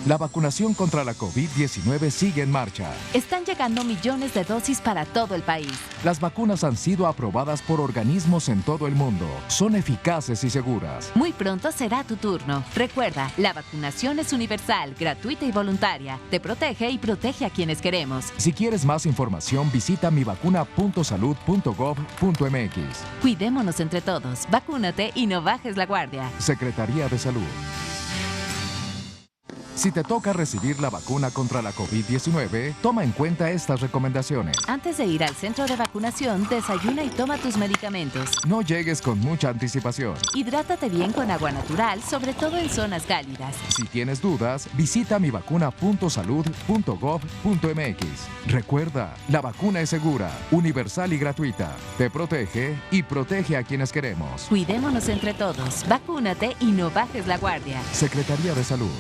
La vacunación contra la COVID-19 sigue en marcha. Están llegando millones de dosis para todo el país. Las vacunas han sido aprobadas por organismos en todo el mundo. Son eficaces y seguras. Muy pronto será tu turno. Recuerda, la vacunación es universal, gratuita y voluntaria. Te protege y protege a quienes queremos. Si quieres más información, visita mivacuna.salud.gov.mx. Cuidémonos entre todos. Vacúnate y no bajes la guardia. Secretaría de Salud. Si te toca recibir la vacuna contra la COVID-19, toma en cuenta estas recomendaciones. Antes de ir al centro de vacunación, desayuna y toma tus medicamentos. No llegues con mucha anticipación. Hidrátate bien con agua natural, sobre todo en zonas cálidas. Si tienes dudas, visita mivacuna.salud.gov.mx. Recuerda, la vacuna es segura, universal y gratuita. Te protege y protege a quienes queremos. Cuidémonos entre todos. Vacúnate y no bajes la guardia. Secretaría de Salud.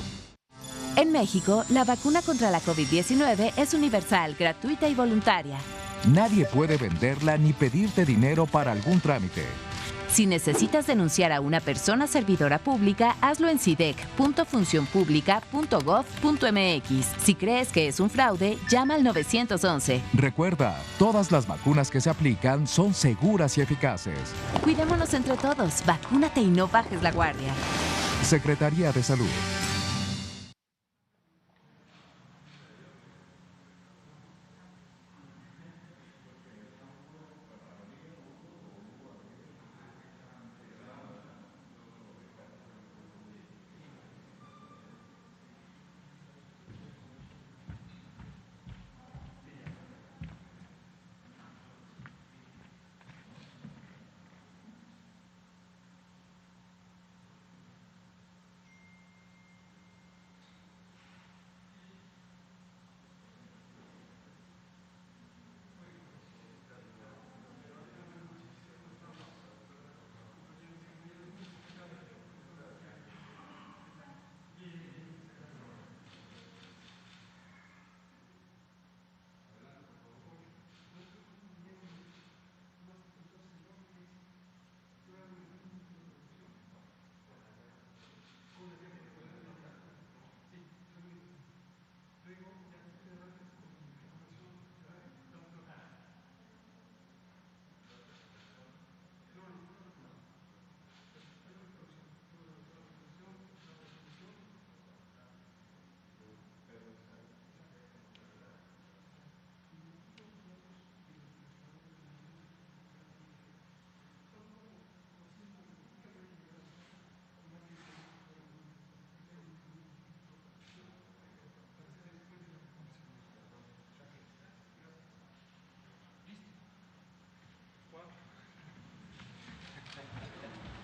En México, la vacuna contra la COVID-19 es universal, gratuita y voluntaria. Nadie puede venderla ni pedirte dinero para algún trámite. Si necesitas denunciar a una persona servidora pública, hazlo en sidec.funcionpublica.gov.mx. Si crees que es un fraude, llama al 911. Recuerda, todas las vacunas que se aplican son seguras y eficaces. Cuidémonos entre todos. Vacúnate y no bajes la guardia. Secretaría de Salud.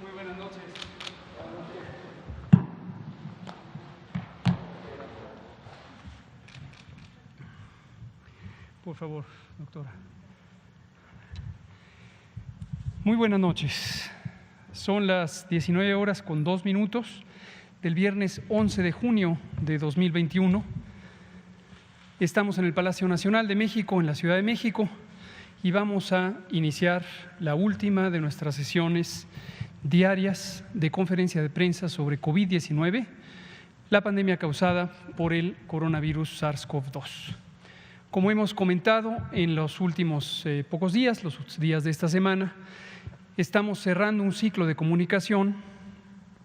Muy buenas noches. Por favor, doctora. Muy buenas noches. Son las 19:02 del viernes 11 de junio de 2021. Estamos en el Palacio Nacional de México, en la Ciudad de México, y vamos a iniciar la última de nuestras sesiones diarias de conferencia de prensa sobre COVID-19, la pandemia causada por el coronavirus SARS-CoV-2. Como hemos comentado en los últimos pocos días, los días de esta semana, estamos cerrando un ciclo de comunicación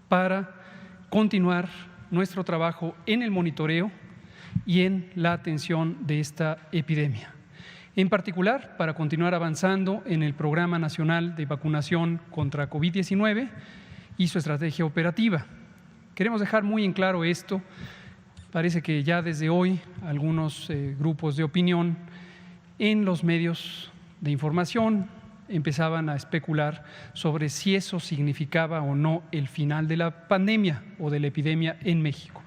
para continuar nuestro trabajo en el monitoreo y en la atención de esta epidemia. En particular, para continuar avanzando en el Programa Nacional de Vacunación contra COVID-19 y su estrategia operativa. Queremos dejar muy en claro esto. Parece que ya desde hoy algunos grupos de opinión en los medios de información empezaban a especular sobre si eso significaba o no el final de la pandemia o de la epidemia en México.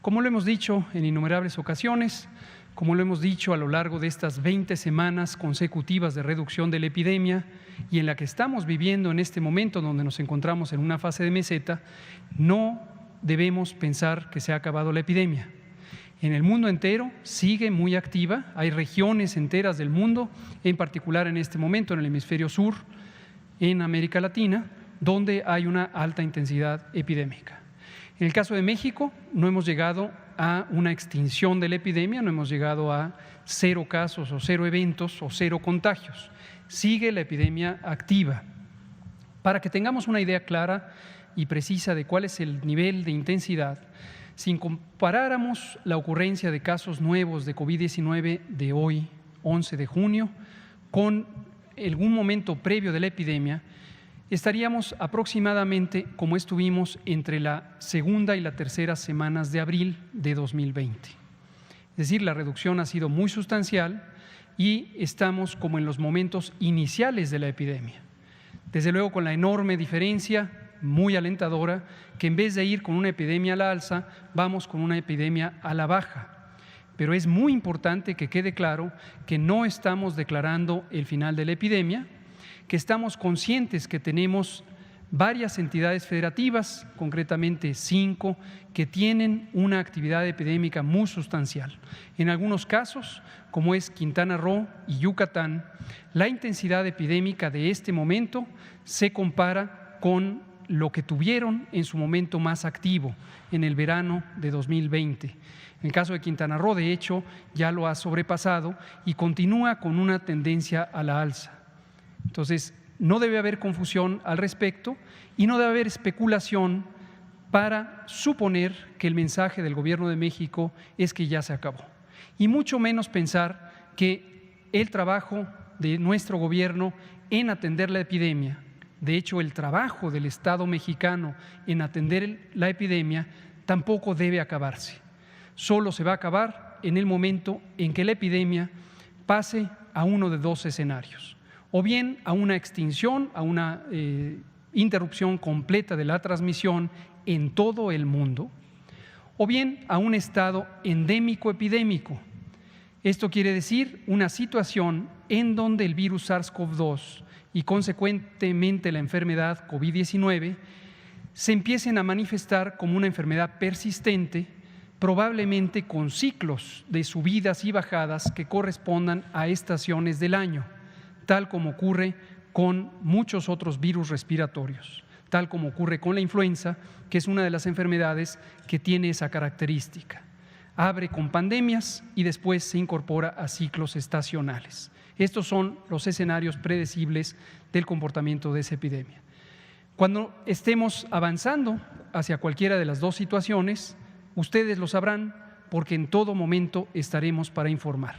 Como lo hemos dicho en innumerables ocasiones, como lo hemos dicho a lo largo de estas 20 semanas consecutivas de reducción de la epidemia y en la que estamos viviendo en este momento donde nos encontramos en una fase de meseta, no debemos pensar que se ha acabado la epidemia. En el mundo entero sigue muy activa, hay regiones enteras del mundo, en particular en este momento en el hemisferio sur, en América Latina, donde hay una alta intensidad epidémica. En el caso de México, no hemos llegado a una extinción de la epidemia, no hemos llegado a 0 casos o 0 eventos o 0 contagios. Sigue la epidemia activa. Para que tengamos una idea clara y precisa de cuál es el nivel de intensidad, si comparáramos la ocurrencia de casos nuevos de COVID-19 de hoy, 11 de junio, con algún momento previo de la epidemia, estaríamos aproximadamente como estuvimos entre la segunda y la tercera semanas de abril de 2020. Es decir, la reducción ha sido muy sustancial y estamos como en los momentos iniciales de la epidemia. Desde luego con la enorme diferencia, muy alentadora, que en vez de ir con una epidemia a la alza, vamos con una epidemia a la baja. Pero es muy importante que quede claro que no estamos declarando el final de la epidemia, que estamos conscientes que tenemos varias entidades federativas, concretamente 5, que tienen una actividad epidémica muy sustancial. En algunos casos, como es Quintana Roo y Yucatán, la intensidad epidémica de este momento se compara con lo que tuvieron en su momento más activo, en el verano de 2020. En el caso de Quintana Roo, de hecho, ya lo ha sobrepasado y continúa con una tendencia a la alza. Entonces, no debe haber confusión al respecto y no debe haber especulación para suponer que el mensaje del Gobierno de México es que ya se acabó. Y mucho menos pensar que el trabajo de nuestro gobierno en atender la epidemia, de hecho el trabajo del Estado mexicano en atender la epidemia, tampoco debe acabarse. Solo se va a acabar en el momento en que la epidemia pase a uno de 2 escenarios. O bien a una extinción, a una interrupción completa de la transmisión en todo el mundo, o bien a un estado endémico epidémico. Esto quiere decir una situación en donde el virus SARS-CoV-2 y consecuentemente la enfermedad COVID-19 se empiecen a manifestar como una enfermedad persistente, probablemente con ciclos de subidas y bajadas que correspondan a estaciones del año, tal como ocurre con muchos otros virus respiratorios, tal como ocurre con la influenza, que es una de las enfermedades que tiene esa característica. Abre con pandemias y después se incorpora a ciclos estacionales. Estos son los escenarios predecibles del comportamiento de esa epidemia. Cuando estemos avanzando hacia cualquiera de las 2 situaciones, ustedes lo sabrán porque en todo momento estaremos para informar.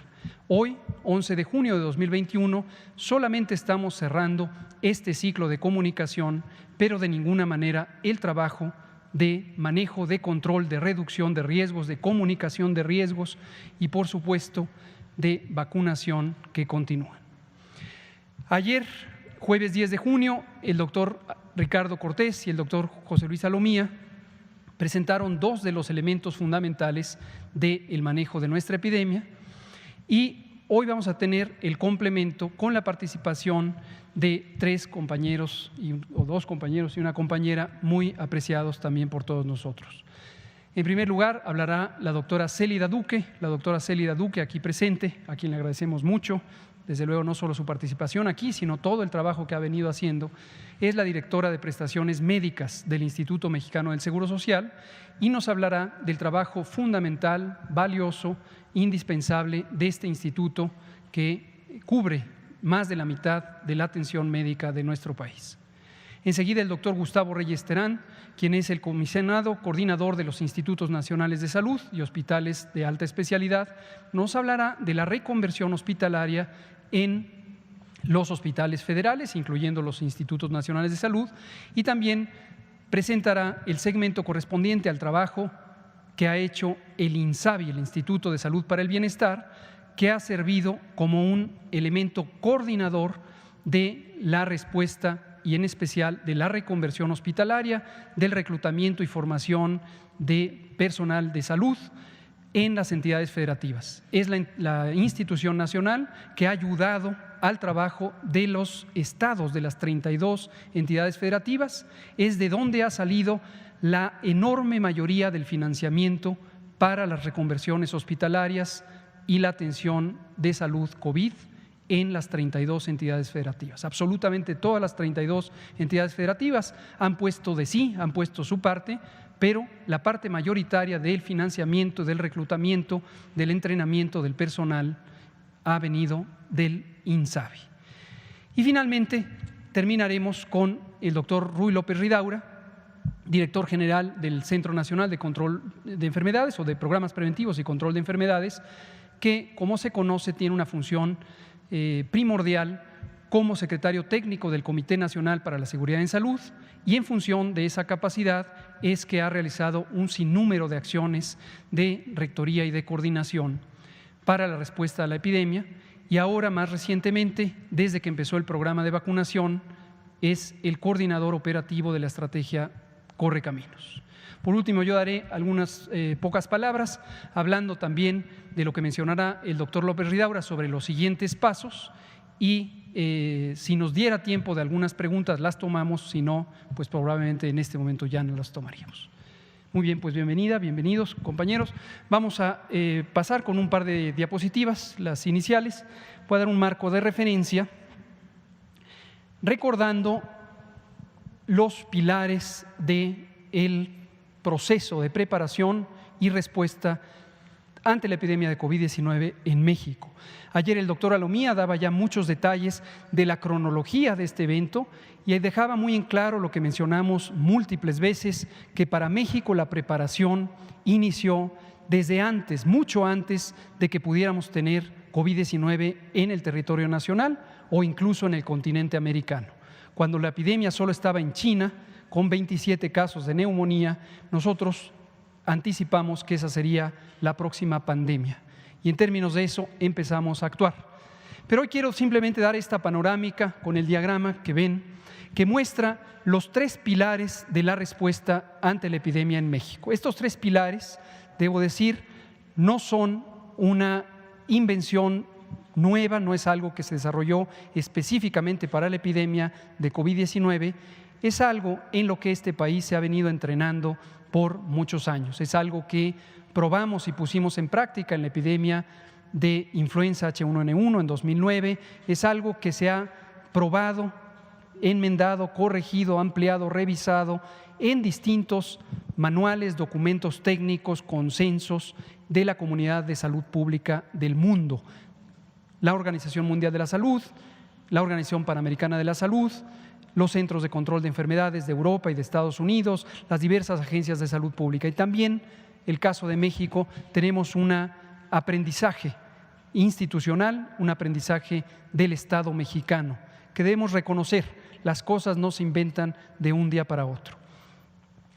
Hoy, 11 de junio de 2021, solamente estamos cerrando este ciclo de comunicación, pero de ninguna manera el trabajo de manejo, de control, de reducción de riesgos, de comunicación de riesgos y, por supuesto, de vacunación que continúa. Ayer, jueves 10 de junio, el doctor Ricardo Cortés y el doctor José Luis Salomía presentaron 2 de los elementos fundamentales del manejo de nuestra epidemia y hoy vamos a tener el complemento con la participación de 3 compañeros o 2 compañeros y una compañera muy apreciados también por todos nosotros. En primer lugar, hablará la doctora Célida Duque, aquí presente, a quien le agradecemos mucho, desde luego no solo su participación aquí, sino todo el trabajo que ha venido haciendo. Es la directora de prestaciones médicas del Instituto Mexicano del Seguro Social y nos hablará del trabajo fundamental, valioso, indispensable de este instituto que cubre más de la mitad de la atención médica de nuestro país. Enseguida el doctor Gustavo Reyes Terán, quien es el comisionado coordinador de los Institutos Nacionales de Salud y Hospitales de Alta Especialidad, nos hablará de la reconversión hospitalaria en los hospitales federales, incluyendo los Institutos Nacionales de Salud, y también presentará el segmento correspondiente al trabajo que ha hecho el INSABI, el Instituto de Salud para el Bienestar, que ha servido como un elemento coordinador de la respuesta y en especial de la reconversión hospitalaria, del reclutamiento y formación de personal de salud en las entidades federativas. Es la institución nacional que ha ayudado al trabajo de los estados, de las 32 entidades federativas, es de donde ha salido la enorme mayoría del financiamiento para las reconversiones hospitalarias y la atención de salud COVID en las 32 entidades federativas. Absolutamente todas las 32 entidades federativas han puesto de sí, han puesto su parte pero la parte mayoritaria del financiamiento, del reclutamiento, del entrenamiento del personal ha venido del INSABI. Y finalmente terminaremos con el doctor Ruy López Ridaura, director general del Centro Nacional de Control de Enfermedades o de Programas Preventivos y Control de Enfermedades, que, como se conoce, tiene una función primordial como secretario técnico del Comité Nacional para la Seguridad en Salud, y en función de esa capacidad es que ha realizado un sinnúmero de acciones de rectoría y de coordinación para la respuesta a la epidemia, y ahora más recientemente, desde que empezó el programa de vacunación, es el coordinador operativo de la estrategia Correcaminos. Por último, yo daré algunas pocas palabras hablando también de lo que mencionará el doctor López Ridaura sobre los siguientes pasos, y si nos diera tiempo de algunas preguntas las tomamos, si no, pues probablemente en este momento ya no las tomaríamos. Muy bien, pues bienvenidos compañeros. Vamos a pasar con un par de diapositivas, las iniciales. Voy a dar un marco de referencia recordando los pilares del proceso de preparación y respuesta ante la epidemia de COVID-19 en México. Ayer el doctor Alomía daba ya muchos detalles de la cronología de este evento y dejaba muy en claro lo que mencionamos múltiples veces, que para México la preparación inició desde antes, mucho antes de que pudiéramos tener COVID-19 en el territorio nacional o incluso en el continente americano. Cuando la epidemia solo estaba en China, con 27 casos de neumonía, nosotros anticipamos que esa sería la próxima pandemia. Y en términos de eso empezamos a actuar. Pero hoy quiero simplemente dar esta panorámica con el diagrama que ven, que muestra los 3 pilares de la respuesta ante la epidemia en México. Estos 3 pilares, debo decir, no son una invención nueva, no es algo que se desarrolló específicamente para la epidemia de COVID-19, es algo en lo que este país se ha venido entrenando por muchos años. Es algo que probamos y pusimos en práctica en la epidemia de influenza H1N1 en 2009, es algo que se ha probado, enmendado, corregido, ampliado, revisado en distintos manuales, documentos técnicos, consensos de la comunidad de salud pública del mundo. La Organización Mundial de la Salud, la Organización Panamericana de la Salud, los Centros de Control de Enfermedades de Europa y de Estados Unidos, las diversas agencias de salud pública. Y también, el caso de México, tenemos un aprendizaje institucional, un aprendizaje del Estado mexicano, que debemos reconocer. Las cosas no se inventan de un día para otro.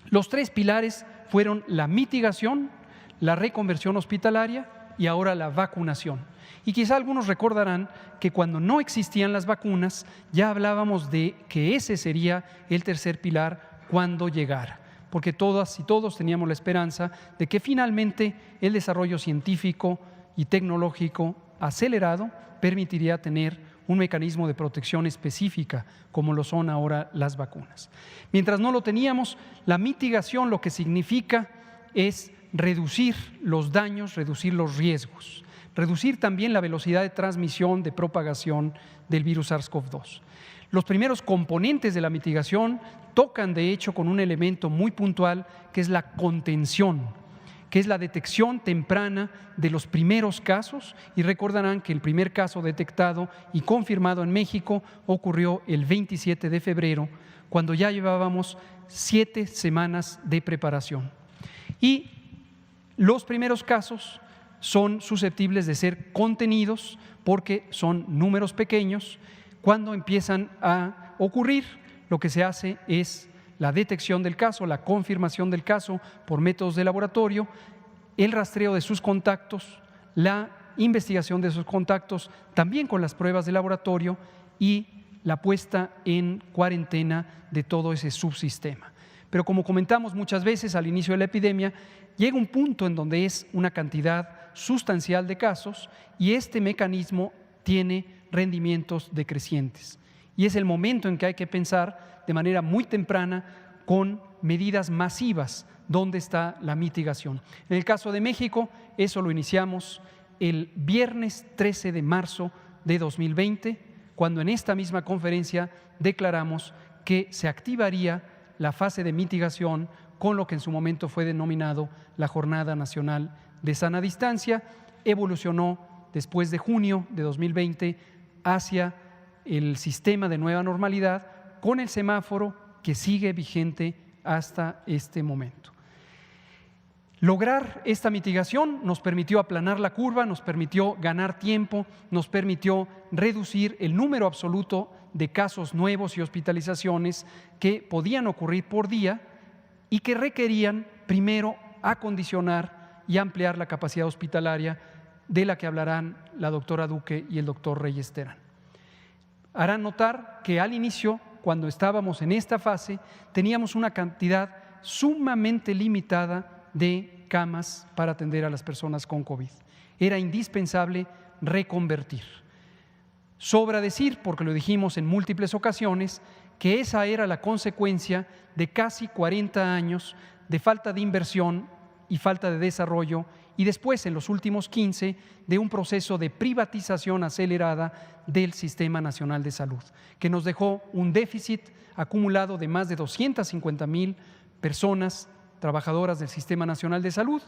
Los 3 pilares fueron la mitigación, la reconversión hospitalaria y ahora la vacunación. Y quizá algunos recordarán que cuando no existían las vacunas ya hablábamos de que ese sería el 3er pilar cuando llegara, porque todas y todos teníamos la esperanza de que finalmente el desarrollo científico y tecnológico acelerado permitiría tener un mecanismo de protección específica como lo son ahora las vacunas. Mientras no lo teníamos, la mitigación lo que significa es reducir los daños, reducir los riesgos, reducir también la velocidad de transmisión, de propagación del virus SARS-CoV-2. Los primeros componentes de la mitigación tocan de hecho con un elemento muy puntual que es la contención, que es la detección temprana de los primeros casos, y recordarán que el primer caso detectado y confirmado en México ocurrió el 27 de febrero, cuando ya llevábamos 7 semanas de preparación. Y los primeros casos son susceptibles de ser contenidos porque son números pequeños. Cuando empiezan a ocurrir, lo que se hace es la detección del caso, la confirmación del caso por métodos de laboratorio, el rastreo de sus contactos, la investigación de sus contactos, también con las pruebas de laboratorio y la puesta en cuarentena de todo ese subsistema. Pero como comentamos muchas veces al inicio de la epidemia, llega un punto en donde es una cantidad sustancial de casos y este mecanismo tiene rendimientos decrecientes. Y es el momento en que hay que pensar de manera muy temprana con medidas masivas dónde está la mitigación. En el caso de México, eso lo iniciamos el viernes 13 de marzo de 2020, cuando en esta misma conferencia declaramos que se activaría la fase de mitigación con lo que en su momento fue denominado la Jornada Nacional de Sana Distancia. Evolucionó después de junio de 2020 hacia el sistema de nueva normalidad con el semáforo que sigue vigente hasta este momento. Lograr esta mitigación nos permitió aplanar la curva, nos permitió ganar tiempo, nos permitió reducir el número absoluto de casos nuevos y hospitalizaciones que podían ocurrir por día y que requerían primero acondicionar y ampliar la capacidad hospitalaria, de la que hablarán la doctora Duque y el doctor Reyes Terán. Harán notar que al inicio, cuando estábamos en esta fase, teníamos una cantidad sumamente limitada de camas para atender a las personas con COVID. Era indispensable reconvertir. Sobra decir, porque lo dijimos en múltiples ocasiones, que esa era la consecuencia de casi 40 años de falta de inversión y falta de desarrollo, y después, en los últimos 15, de un proceso de privatización acelerada del Sistema Nacional de Salud, que nos dejó un déficit acumulado de más de 250,000 personas trabajadoras del Sistema Nacional de Salud,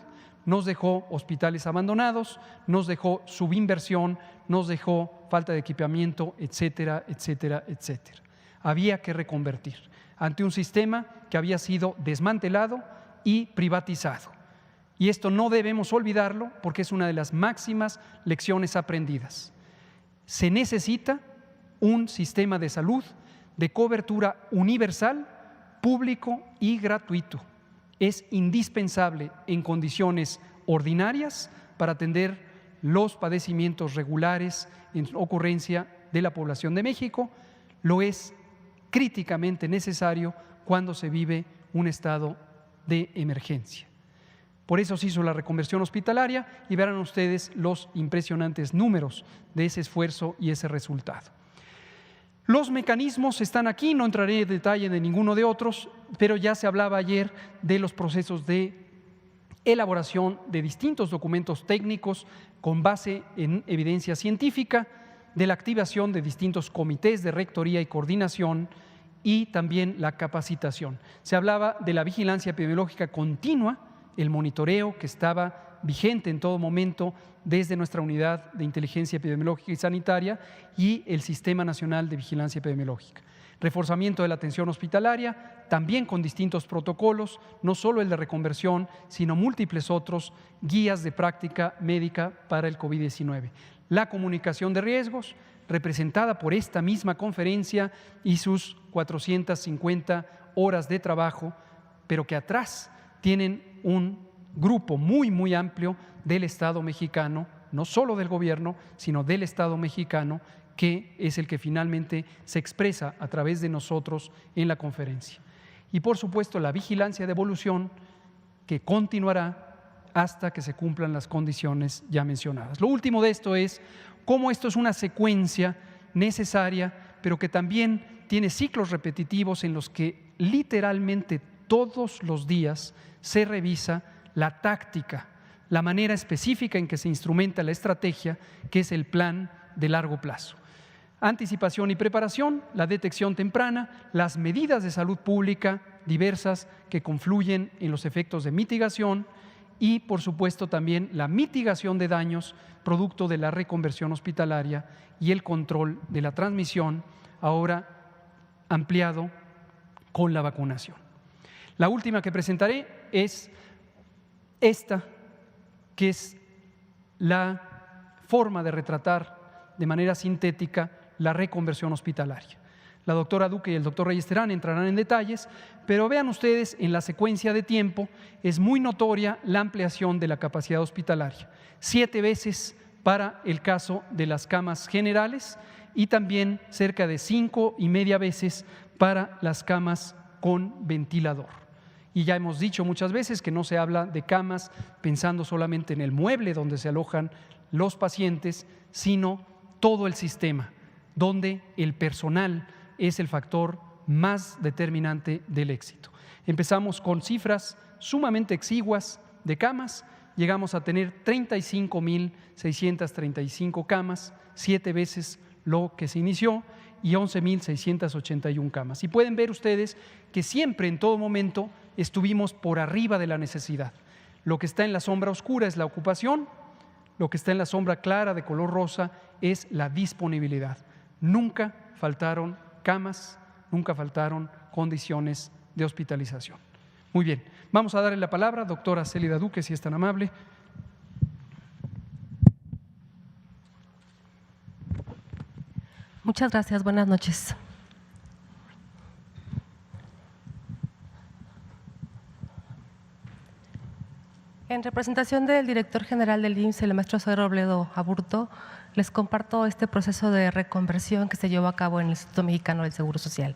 nos dejó hospitales abandonados, nos dejó subinversión, nos dejó falta de equipamiento, etcétera, etcétera, etcétera. Había que reconvertir ante un sistema que había sido desmantelado y privatizado. Y esto no debemos olvidarlo porque es una de las máximas lecciones aprendidas. Se necesita un sistema de salud de cobertura universal, público y gratuito. Es indispensable en condiciones ordinarias para atender los padecimientos regulares en ocurrencia de la población de México. Lo es críticamente necesario cuando se vive un estado de emergencia. Por eso se hizo la reconversión hospitalaria y verán ustedes los impresionantes números de ese esfuerzo y ese resultado. Los mecanismos están aquí, no entraré en detalle de ninguno de otros, pero ya se hablaba ayer de los procesos de elaboración de distintos documentos técnicos con base en evidencia científica, de la activación de distintos comités de rectoría y coordinación y también la capacitación. Se hablaba de la vigilancia epidemiológica continua, el monitoreo que estaba vigente en todo momento desde nuestra unidad de inteligencia epidemiológica y sanitaria y el Sistema Nacional de Vigilancia Epidemiológica. Reforzamiento de la atención hospitalaria, también con distintos protocolos, no solo el de reconversión, sino múltiples otros, guías de práctica médica para el COVID-19. La comunicación de riesgos, representada por esta misma conferencia y sus 450 horas de trabajo, pero que atrás tienen un grupo muy amplio del Estado mexicano, no solo del gobierno, sino del Estado mexicano, que es el que finalmente se expresa a través de nosotros en la conferencia. Y por supuesto la vigilancia de evolución que continuará hasta que se cumplan las condiciones ya mencionadas. Lo último de esto es cómo esto es una secuencia necesaria, pero que también tiene ciclos repetitivos en los que literalmente todos los días se revisa la táctica, la manera específica en que se instrumenta la estrategia, que es el plan de largo plazo. Anticipación y preparación, la detección temprana, las medidas de salud pública diversas que confluyen en los efectos de mitigación y, por supuesto, también la mitigación de daños producto de la reconversión hospitalaria y el control de la transmisión, ahora ampliado con la vacunación. La última que presentaré es esta, que es la forma de retratar de manera sintética la reconversión hospitalaria. La doctora Duque y el doctor Reyes Terán entrarán en detalles, pero vean ustedes en la secuencia de tiempo es muy notoria la ampliación de la capacidad hospitalaria, 7 veces para el caso de las camas generales y también cerca de 5,5 veces para las camas con ventilador. Y ya hemos dicho muchas veces que no se habla de camas pensando solamente en el mueble donde se alojan los pacientes, sino todo el sistema, donde el personal es el factor más determinante del éxito. Empezamos con cifras sumamente exiguas de camas, llegamos a tener 35,635 camas, 7 veces lo que se inició, y 11,681 camas. Y pueden ver ustedes que siempre, en todo momento, estuvimos por arriba de la necesidad. Lo que está en la sombra oscura es la ocupación, lo que está en la sombra clara de color rosa es la disponibilidad. Nunca faltaron camas, nunca faltaron condiciones de hospitalización. Muy bien, vamos a darle la palabra, doctora Célida Duque, si es tan amable. Muchas gracias, buenas noches. En representación del director general del IMSS, el maestro Zoe Robledo Aburto, les comparto este proceso de reconversión que se llevó a cabo en el Instituto Mexicano del Seguro Social.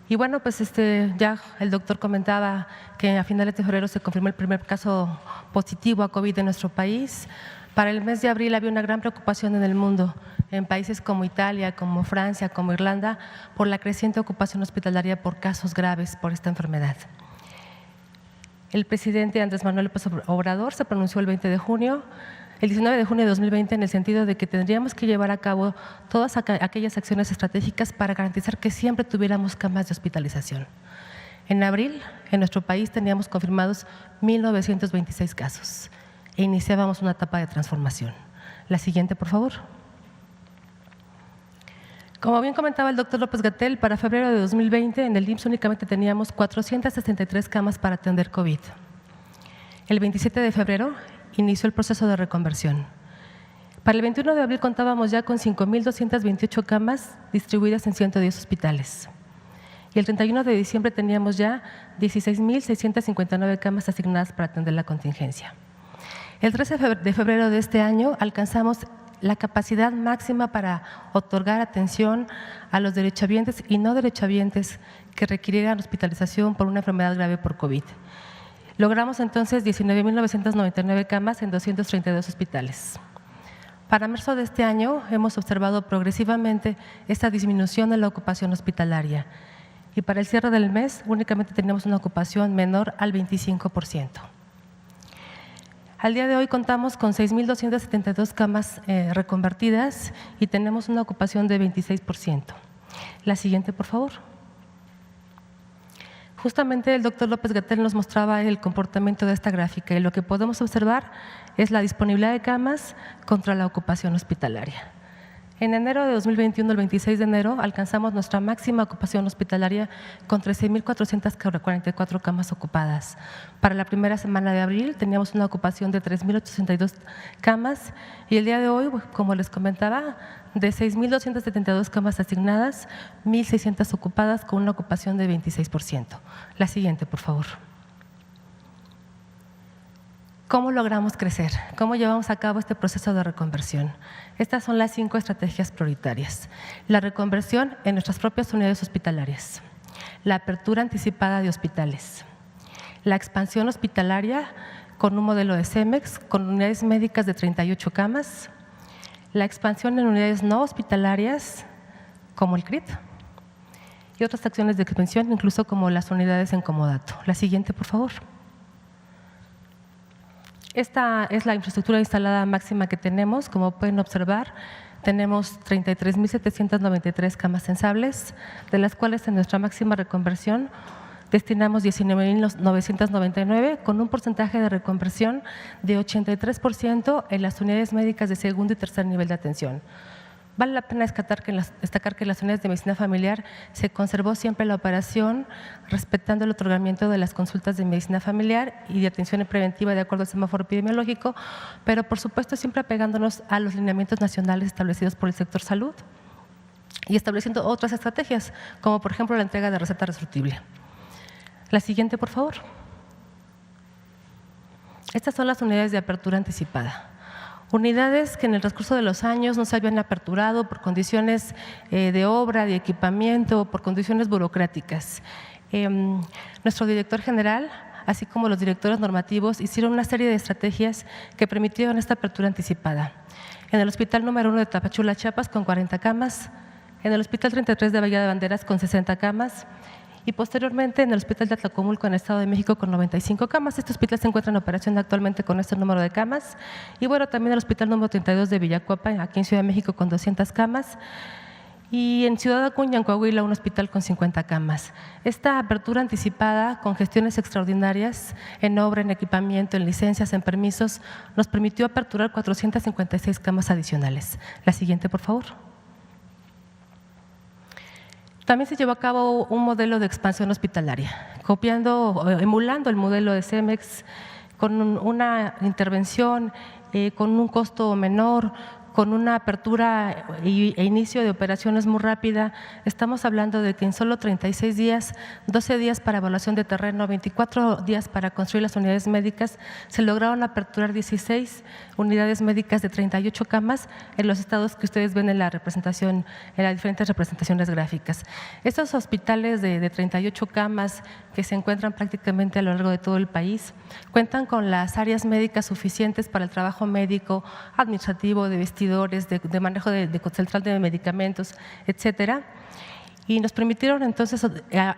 Y bueno, pues ya el doctor comentaba que a finales de febrero se confirmó el primer caso positivo a COVID en nuestro país. Para el mes de abril había una gran preocupación en el mundo, en países como Italia, como Francia, como Irlanda, por la creciente ocupación hospitalaria por casos graves por esta enfermedad. El presidente Andrés Manuel López Obrador se pronunció el 19 de junio de 2020 en el sentido de que tendríamos que llevar a cabo todas aquellas acciones estratégicas para garantizar que siempre tuviéramos camas de hospitalización. En abril, en nuestro país teníamos confirmados 1,926 casos e iniciábamos una etapa de transformación. La siguiente, por favor. Como bien comentaba el doctor López-Gatell, para febrero de 2020 en el IMSS únicamente teníamos 463 camas para atender COVID. El 27 de febrero inició el proceso de reconversión. Para el 21 de abril contábamos ya con 5,228 camas distribuidas en 110 hospitales. Y el 31 de diciembre teníamos ya 16,659 camas asignadas para atender la contingencia. El 13 de febrero de este año alcanzamos la capacidad máxima para otorgar atención a los derechohabientes y no derechohabientes que requirieran hospitalización por una enfermedad grave por COVID. Logramos entonces 19,999 camas en 232 hospitales. Para marzo de este año hemos observado progresivamente esta disminución en la ocupación hospitalaria y para el cierre del mes únicamente teníamos una ocupación menor al 25%. Al día de hoy contamos con 6,272 camas reconvertidas y tenemos una ocupación de 26%. La siguiente, por favor. Justamente el doctor López-Gatell nos mostraba el comportamiento de esta gráfica y lo que podemos observar es la disponibilidad de camas contra la ocupación hospitalaria. En enero de 2021, el 26 de enero, alcanzamos nuestra máxima ocupación hospitalaria con 13,444 camas ocupadas. Para la primera semana de abril teníamos una ocupación de 3,862 camas y el día de hoy, como les comentaba, de 6,272 camas asignadas, 1,600 ocupadas con una ocupación de 26%. La siguiente, por favor. ¿Cómo logramos crecer? ¿Cómo llevamos a cabo este proceso de reconversión? Estas son las 5 estrategias prioritarias. La reconversión en nuestras propias unidades hospitalarias, la apertura anticipada de hospitales, la expansión hospitalaria con un modelo de CEMEX, con unidades médicas de 38 camas, la expansión en unidades no hospitalarias como el CRIT y otras acciones de expansión, incluso como las unidades en comodato. La siguiente, por favor. Esta es la infraestructura instalada máxima que tenemos. Como pueden observar, tenemos 33,793 camas sensibles, de las cuales en nuestra máxima reconversión destinamos 19,999 con un porcentaje de reconversión de 83% en las unidades médicas de segundo y tercer nivel de atención. Vale la pena destacar que en las unidades de medicina familiar se conservó siempre la operación respetando el otorgamiento de las consultas de medicina familiar y de atención preventiva de acuerdo al semáforo epidemiológico, pero por supuesto siempre apegándonos a los lineamientos nacionales establecidos por el sector salud y estableciendo otras estrategias, como por ejemplo la entrega de receta resurtible. La siguiente, por favor. Estas son las unidades de apertura anticipada. Unidades que en el transcurso de los años no se habían aperturado por condiciones de obra, de equipamiento, por condiciones burocráticas. Nuestro director general, así como los directores normativos, hicieron una serie de estrategias que permitieron esta apertura anticipada. En el Hospital número 1 de Tapachula, Chiapas, con 40 camas, en el Hospital 33 de Bahía de Banderas, con 60 camas, y posteriormente en el Hospital de Atlacomulco, en el Estado de México, con 95 camas. Este hospital se encuentra en operación actualmente con este número de camas. Y bueno, también el Hospital número 32 de Villacuapa, aquí en Ciudad de México, con 200 camas. Y en Ciudad Acuña, en Coahuila, un hospital con 50 camas. Esta apertura anticipada, con gestiones extraordinarias en obra, en equipamiento, en licencias, en permisos, nos permitió aperturar 456 camas adicionales. La siguiente, por favor. También se llevó a cabo un modelo de expansión hospitalaria, emulando el modelo de CEMEX, con una intervención, con un costo menor, con una apertura e inicio de operaciones muy rápida. Estamos hablando de que en solo 36 días, 12 días para evaluación de terreno, 24 días para construir las unidades médicas, se lograron aperturar 16 unidades médicas de 38 camas en los estados que ustedes ven en la representación, en las diferentes representaciones gráficas. Estos hospitales de 38 camas que se encuentran prácticamente a lo largo de todo el país cuentan con las áreas médicas suficientes para el trabajo médico, administrativo, de vestidores, de manejo de central de medicamentos, etcétera. Y nos permitieron entonces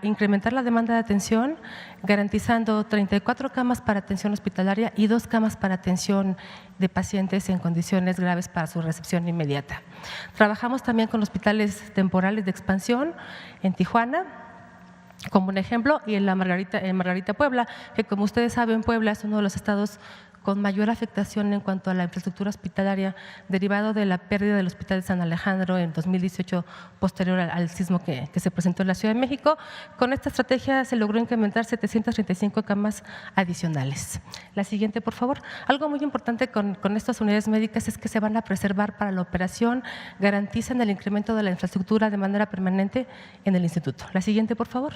incrementar la demanda de atención, garantizando 34 camas para atención hospitalaria y 2 camas para atención de pacientes en condiciones graves para su recepción inmediata. Trabajamos también con hospitales temporales de expansión en Tijuana, como un ejemplo, y en Margarita, Puebla, que como ustedes saben, Puebla es uno de los estados con mayor afectación en cuanto a la infraestructura hospitalaria, derivado de la pérdida del Hospital de San Alejandro en 2018, posterior al sismo que se presentó en la Ciudad de México. Con esta estrategia se logró incrementar 735 camas adicionales. La siguiente, por favor. Algo muy importante con estas unidades médicas es que se van a preservar para la operación, garantizan el incremento de la infraestructura de manera permanente en el instituto. La siguiente, por favor.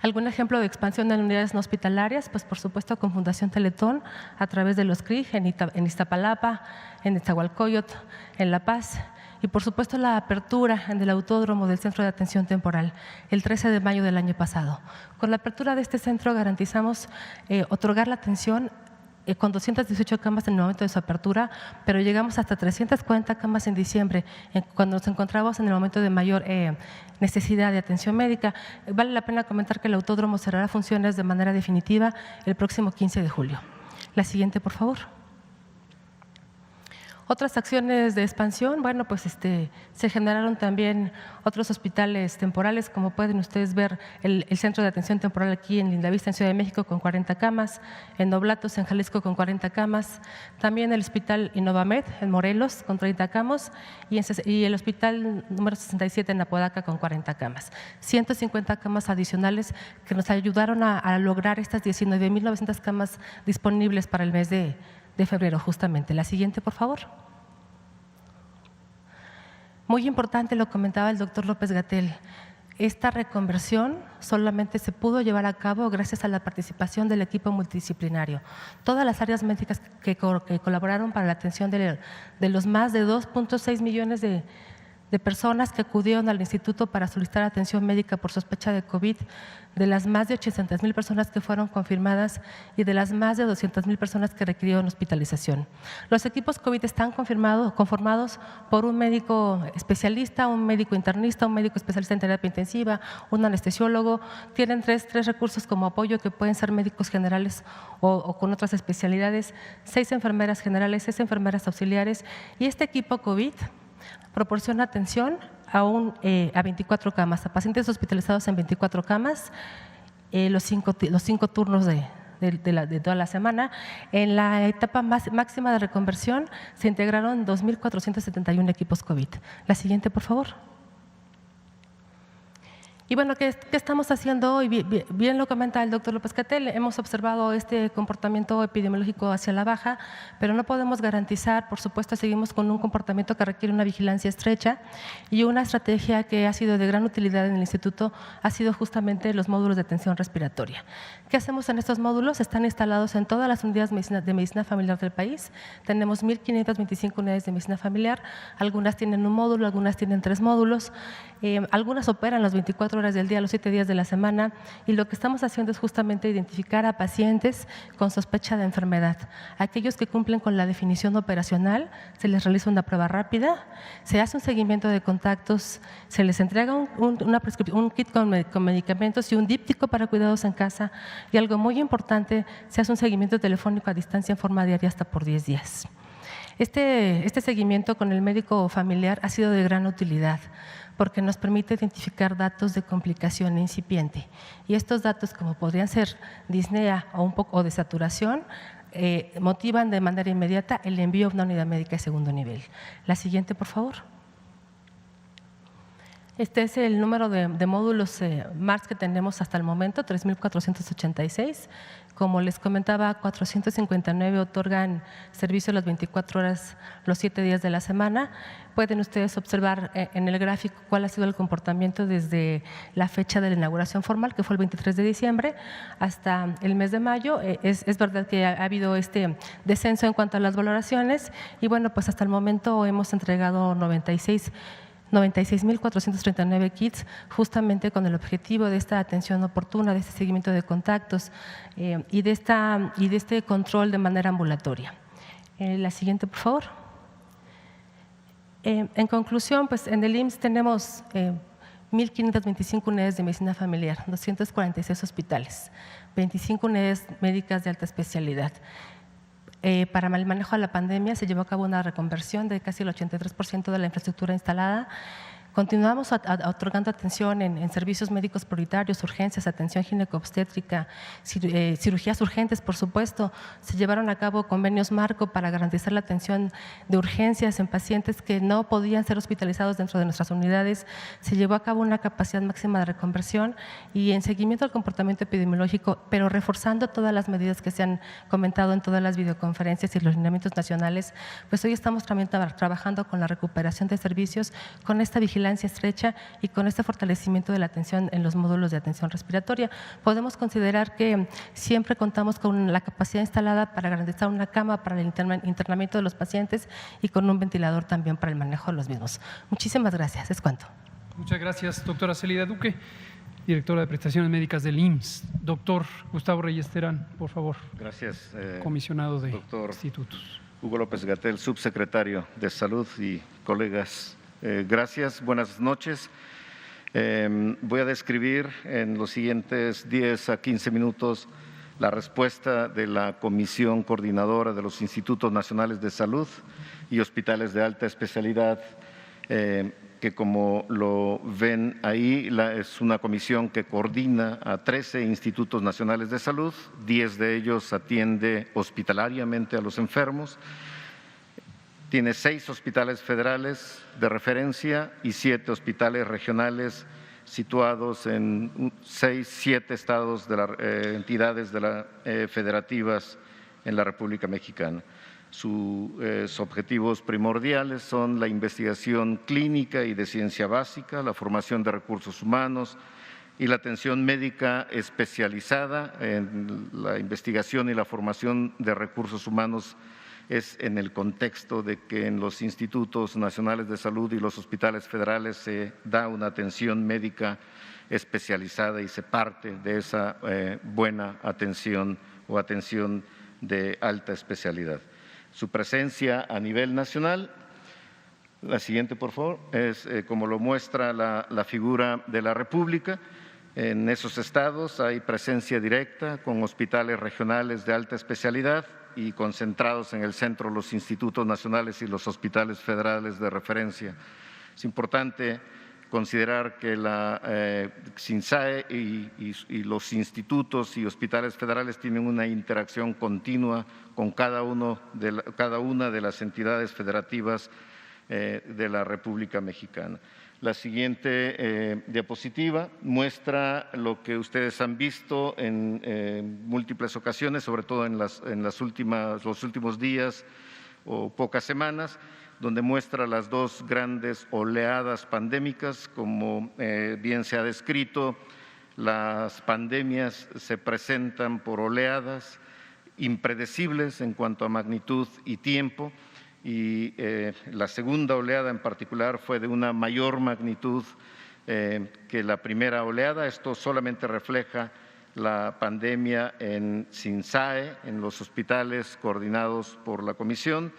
¿Algún ejemplo de expansión en unidades no hospitalarias? Pues por supuesto con Fundación Teletón, a través de los CRIG en Iztapalapa, en Nezahualcóyotl, en La Paz, y por supuesto la apertura en el autódromo del Centro de Atención Temporal el 13 de mayo del año pasado. Con la apertura de este centro garantizamos otorgar la atención con 218 camas en el momento de su apertura, pero llegamos hasta 340 camas en diciembre, cuando nos encontramos en el momento de mayor necesidad de atención médica. Vale la pena comentar que el autódromo cerrará funciones de manera definitiva el próximo 15 de julio. La siguiente, por favor. Otras acciones de expansión, bueno, pues se generaron también otros hospitales temporales, como pueden ustedes ver, el Centro de Atención Temporal aquí en Lindavista, en Ciudad de México, con 40 camas, en Noblatos, en Jalisco, con 40 camas, también el Hospital Innovamed, en Morelos, con 30 camas, y el Hospital número 67 en Apodaca, con 40 camas. 150 camas adicionales que nos ayudaron a lograr estas 19.900 camas disponibles para el mes de febrero, justamente. La siguiente, por favor. Muy importante, lo comentaba el doctor López-Gatell, esta reconversión solamente se pudo llevar a cabo gracias a la participación del equipo multidisciplinario. Todas las áreas médicas que colaboraron para la atención de los más de 2.6 millones de personas que acudieron al instituto para solicitar atención médica por sospecha de COVID, de las más de 800,000 personas que fueron confirmadas y de las más de 200,000 personas que requirieron hospitalización. Los equipos COVID están conformados por un médico especialista, un médico internista, un médico especialista en terapia intensiva, un anestesiólogo. Tienen tres recursos como apoyo que pueden ser médicos generales o con otras especialidades, 6 enfermeras generales, 6 enfermeras auxiliares, y este equipo COVID proporciona atención a 24 camas, a pacientes hospitalizados en 24 camas, los cinco turnos de toda la semana. En la etapa máxima de reconversión se integraron 2.471 equipos COVID. La siguiente, por favor. Y bueno, ¿qué estamos haciendo hoy? Bien lo comenta el doctor López-Gatell, hemos observado este comportamiento epidemiológico hacia la baja, pero no podemos garantizar, por supuesto, seguimos con un comportamiento que requiere una vigilancia estrecha, y una estrategia que ha sido de gran utilidad en el instituto ha sido justamente los módulos de atención respiratoria. ¿Qué hacemos en estos módulos? Están instalados en todas las unidades de medicina familiar del país. Tenemos 1.525 unidades de medicina familiar, algunas tienen un módulo, algunas tienen 3 módulos, algunas operan las 24 horas del día, los 7 días de la semana, y lo que estamos haciendo es justamente identificar a pacientes con sospecha de enfermedad. Aquellos que cumplen con la definición operacional, se les realiza una prueba rápida, se hace un seguimiento de contactos, se les entrega un kit con medicamentos y un díptico para cuidados en casa, y algo muy importante, se hace un seguimiento telefónico a distancia en forma diaria hasta por 10 días. Este seguimiento con el médico familiar ha sido de gran utilidad porque nos permite identificar datos de complicación incipiente. Y estos datos, como podrían ser disnea o un poco de saturación, motivan de manera inmediata el envío a una unidad médica de segundo nivel. La siguiente, por favor. Este es el número de módulos MARS que tenemos hasta el momento, 3,486. Como les comentaba, 459 otorgan servicio las 24 horas, los 7 días de la semana. Pueden ustedes observar en el gráfico cuál ha sido el comportamiento desde la fecha de la inauguración formal, que fue el 23 de diciembre, hasta el mes de mayo. Es verdad que ha habido este descenso en cuanto a las valoraciones y bueno, pues hasta el momento hemos entregado 96,439 kits, justamente con el objetivo de esta atención oportuna, de este seguimiento de contactos y de este control de manera ambulatoria. La siguiente, por favor. En conclusión, pues en el IMSS tenemos 1,525 unidades de medicina familiar, 246 hospitales, 25 unidades médicas de alta especialidad. Para el manejo de la pandemia se llevó a cabo una reconversión de casi el 83% de la infraestructura instalada. Continuamos otorgando atención en servicios médicos prioritarios, urgencias, atención gineco-obstétrica, cirugías urgentes, por supuesto. Se llevaron a cabo convenios marco para garantizar la atención de urgencias en pacientes que no podían ser hospitalizados dentro de nuestras unidades. Se llevó a cabo una capacidad máxima de reconversión y en seguimiento al comportamiento epidemiológico, pero reforzando todas las medidas que se han comentado en todas las videoconferencias y los lineamientos nacionales, pues hoy estamos también trabajando con la recuperación de servicios, con esta vigilancia estrecha y con este fortalecimiento de la atención en los módulos de atención respiratoria. Podemos considerar que siempre contamos con la capacidad instalada para garantizar una cama para el internamiento de los pacientes y con un ventilador también para el manejo de los mismos. Muchísimas gracias. Es cuanto. Muchas gracias, doctora Celida Duque, directora de prestaciones médicas del IMSS. Doctor Gustavo Reyes Terán, por favor. Gracias, comisionado de doctor institutos. Hugo López-Gatell, subsecretario de Salud y colegas. Gracias, buenas noches. Voy a describir en los siguientes 10 a 15 minutos la respuesta de la Comisión Coordinadora de los Institutos Nacionales de Salud y Hospitales de Alta Especialidad, que como lo ven ahí, es una comisión que coordina a 13 institutos nacionales de salud, 10 de ellos atiende hospitalariamente a los enfermos. Tiene 6 hospitales federales de referencia y 7 hospitales regionales situados en 7 estados de las entidades federativas en la República Mexicana. Sus objetivos primordiales son la investigación clínica y de ciencia básica, la formación de recursos humanos y la atención médica especializada. En la investigación y la formación de recursos humanos es en el contexto de que en los institutos nacionales de salud y los hospitales federales se da una atención médica especializada y se parte de esa buena atención o atención de alta especialidad. Su presencia a nivel nacional, la siguiente por favor, es como lo muestra la figura de la República. En esos estados hay presencia directa con hospitales regionales de alta especialidad y concentrados en el centro los institutos nacionales y los hospitales federales de referencia. Es importante considerar que la CINSAE y los institutos y hospitales federales tienen una interacción continua con cada una de las entidades federativas de la República Mexicana. La siguiente diapositiva muestra lo que ustedes han visto en múltiples ocasiones, sobre todo en los últimos días o pocas semanas, donde muestra las dos grandes oleadas pandémicas. Como bien se ha descrito, las pandemias se presentan por oleadas impredecibles en cuanto a magnitud y tiempo, y la segunda oleada en particular fue de una mayor magnitud que la primera oleada. Esto solamente refleja la pandemia en CINSAE, en los hospitales coordinados por la Comisión,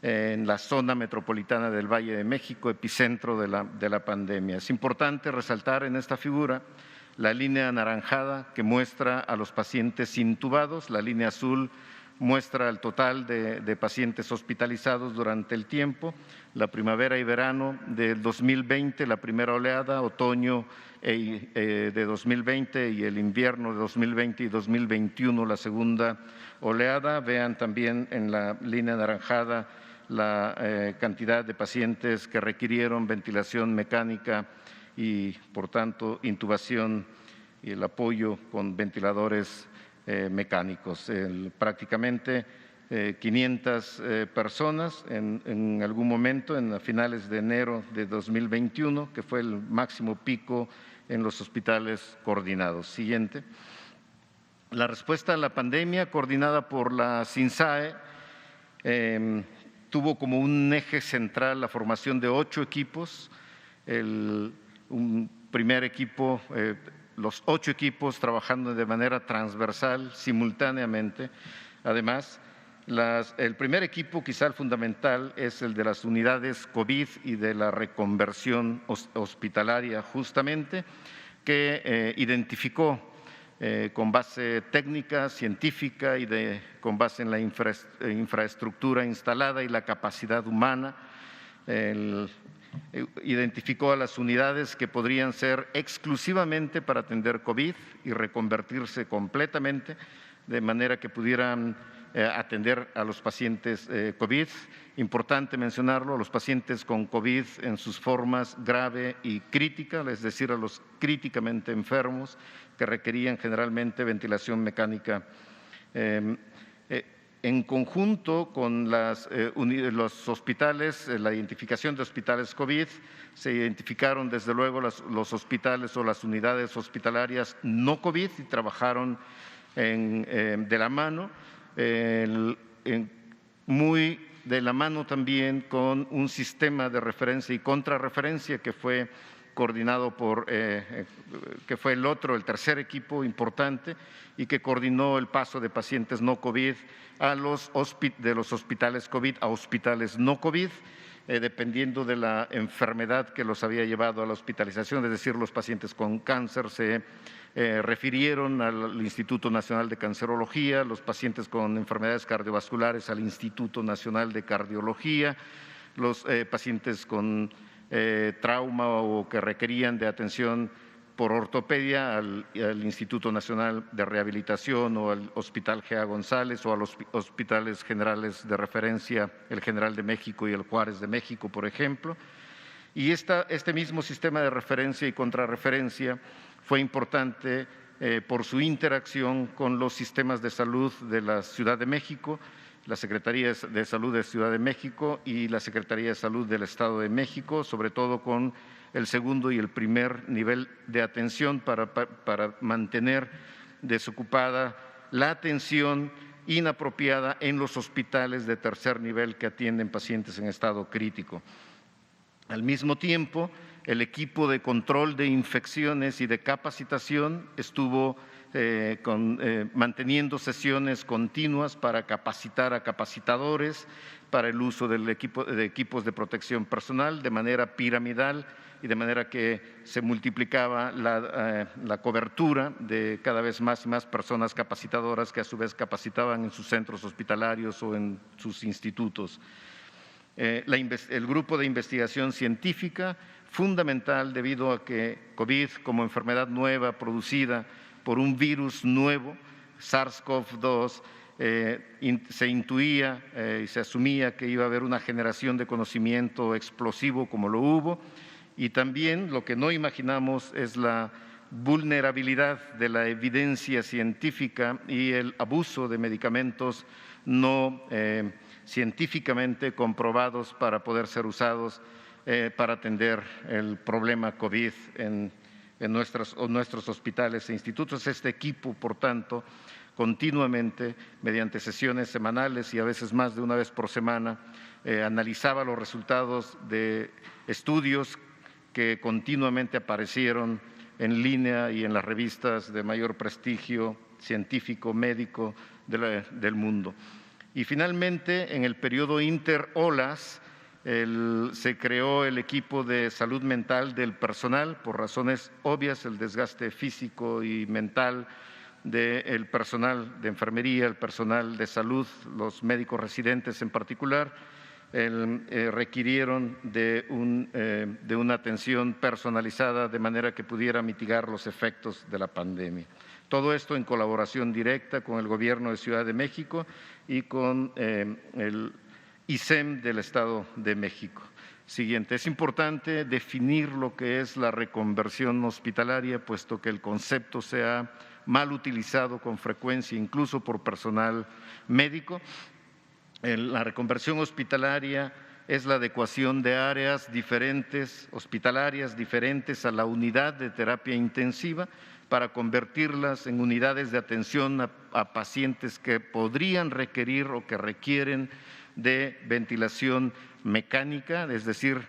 en la zona metropolitana del Valle de México, epicentro de la pandemia. Es importante resaltar en esta figura la línea anaranjada que muestra a los pacientes intubados, la línea azul muestra el total de pacientes hospitalizados durante el tiempo, la primavera y verano del 2020, la primera oleada, otoño de 2020 y el invierno de 2020 y 2021, la segunda oleada. Vean también en la línea anaranjada la cantidad de pacientes que requirieron ventilación mecánica y, por tanto, intubación y el apoyo con ventiladores mecánicos. Prácticamente 500 personas en algún momento, a finales de enero de 2021, que fue el máximo pico en los hospitales coordinados. Siguiente. La respuesta a la pandemia, coordinada por la SINSAE, tuvo como un eje central la formación de 8 equipos. Un primer equipo, los 8 equipos trabajando de manera transversal, simultáneamente. Además, el primer equipo, quizá el fundamental, es el de las unidades COVID y de la reconversión hospitalaria, justamente, que identificó con base técnica, científica y con base en la infraestructura instalada y la capacidad humana, identificó a las unidades que podrían ser exclusivamente para atender COVID y reconvertirse completamente de manera que pudieran atender a los pacientes COVID. Importante mencionarlo, los pacientes con COVID en sus formas grave y crítica, es decir, a los críticamente enfermos que requerían generalmente ventilación mecánica. En conjunto con los hospitales, la identificación de hospitales COVID, se identificaron desde luego los hospitales o las unidades hospitalarias no COVID y trabajaron de la mano, muy de la mano también con un sistema de referencia y contrarreferencia que fue coordinado que fue el tercer equipo importante y que coordinó el paso de pacientes no COVID de los hospitales COVID a hospitales no COVID, dependiendo de la enfermedad que los había llevado a la hospitalización, es decir, los pacientes con cáncer se refirieron al Instituto Nacional de Cancerología, los pacientes con enfermedades cardiovasculares al Instituto Nacional de Cardiología, los pacientes con trauma o que requerían de atención por ortopedia al Instituto Nacional de Rehabilitación o al Hospital Gea González o a los hospitales generales de referencia, el General de México y el Juárez de México, por ejemplo. Y este mismo sistema de referencia y contrarreferencia fue importante por su interacción con los sistemas de salud de la Ciudad de México, la Secretaría de Salud de Ciudad de México y la Secretaría de Salud del Estado de México, sobre todo con el segundo y el primer nivel de atención para mantener desocupada la atención inapropiada en los hospitales de tercer nivel que atienden pacientes en estado crítico. Al mismo tiempo, el equipo de control de infecciones y de capacitación estuvo manteniendo sesiones continuas para capacitar a capacitadores para el uso de equipos de protección personal de manera piramidal y de manera que se multiplicaba la cobertura de cada vez más y más personas capacitadoras que a su vez capacitaban en sus centros hospitalarios o en sus institutos. El grupo de investigación científica, fundamental debido a que COVID como enfermedad nueva producida por un virus nuevo, SARS-CoV-2, se intuía y se asumía que iba a haber una generación de conocimiento explosivo como lo hubo, y también lo que no imaginamos es la vulnerabilidad de la evidencia científica y el abuso de medicamentos no científicamente comprobados para poder ser usados para atender el problema COVID en nuestros hospitales e institutos. Este equipo, por tanto, continuamente, mediante sesiones semanales y a veces más de una vez por semana, analizaba los resultados de estudios que continuamente aparecieron en línea y en las revistas de mayor prestigio científico, médico del mundo. Y finalmente, en el periodo interolas, se creó el equipo de salud mental del personal, por razones obvias, el desgaste físico y mental del personal de enfermería, el personal de salud, los médicos residentes en particular, requirieron de una atención personalizada de manera que pudiera mitigar los efectos de la pandemia. Todo esto en colaboración directa con el Gobierno de Ciudad de México y con el ISEM del Estado de México. Siguiente, es importante definir lo que es la reconversión hospitalaria, puesto que el concepto se ha mal utilizado con frecuencia, incluso por personal médico. La reconversión hospitalaria es la adecuación de áreas diferentes, hospitalarias diferentes a la unidad de terapia intensiva para convertirlas en unidades de atención a pacientes que podrían requerir o que requieren de ventilación mecánica, es decir,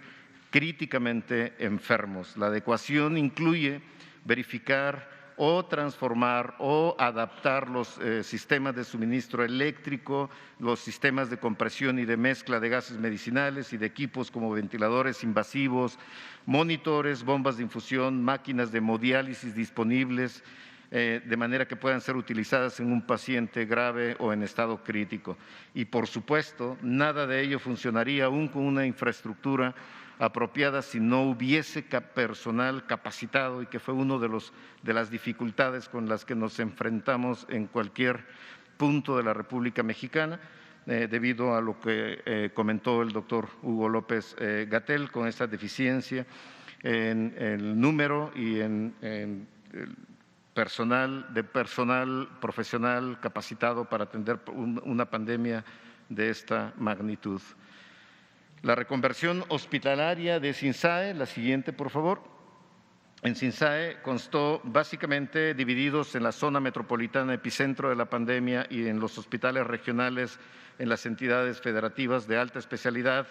críticamente enfermos. La adecuación incluye verificar o transformar o adaptar los sistemas de suministro eléctrico, los sistemas de compresión y de mezcla de gases medicinales y de equipos como ventiladores invasivos, monitores, bombas de infusión, máquinas de hemodiálisis disponibles, de manera que puedan ser utilizadas en un paciente grave o en estado crítico. Y por supuesto, nada de ello funcionaría aún con una infraestructura apropiada si no hubiese personal capacitado, y que fue uno de las dificultades con las que nos enfrentamos en cualquier punto de la República Mexicana, debido a lo que comentó el doctor Hugo López-Gatell, con esa deficiencia en el número y en el personal profesional capacitado para atender una pandemia de esta magnitud. La reconversión hospitalaria de SINSAE, la siguiente por favor. En SINSAE constó básicamente divididos en la zona metropolitana epicentro de la pandemia y en los hospitales regionales en las entidades federativas de alta especialidad.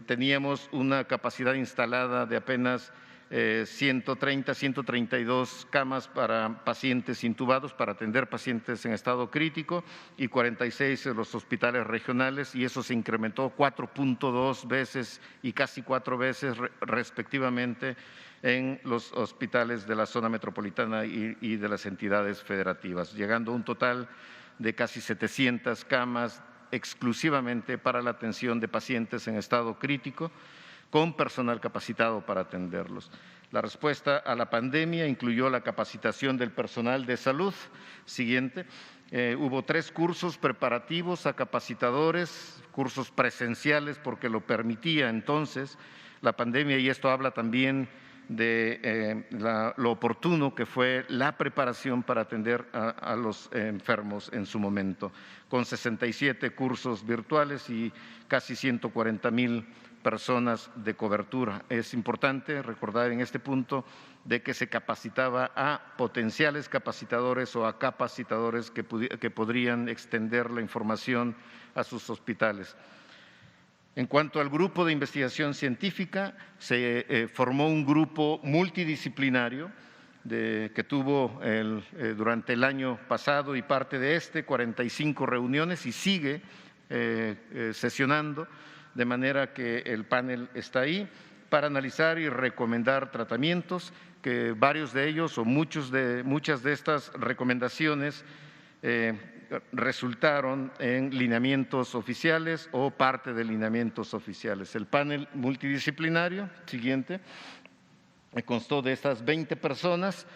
Teníamos una capacidad instalada de apenas 132 camas para pacientes intubados, para atender pacientes en estado crítico, y 46 en los hospitales regionales, y eso se incrementó 4.2 veces y casi 4 veces respectivamente en los hospitales de la zona metropolitana y de las entidades federativas, llegando a un total de casi 700 camas exclusivamente para la atención de pacientes en estado crítico, con personal capacitado para atenderlos. La respuesta a la pandemia incluyó la capacitación del personal de salud. Siguiente, hubo 3 cursos preparativos a capacitadores, cursos presenciales porque lo permitía entonces la pandemia, y esto habla también de lo oportuno que fue la preparación para atender a los enfermos en su momento, con 67 cursos virtuales y casi 140,000 personas de cobertura. Es importante recordar en este punto de que se capacitaba a potenciales capacitadores o a capacitadores que podrían extender la información a sus hospitales. En cuanto al grupo de investigación científica, se formó un grupo multidisciplinario que tuvo durante el año pasado y parte de 45 reuniones, y sigue sesionando, de manera que el panel está ahí para analizar y recomendar tratamientos, que varios de ellos o muchas de estas recomendaciones resultaron en lineamientos oficiales o parte de lineamientos oficiales. El panel multidisciplinario, siguiente, constó de estas 20 personas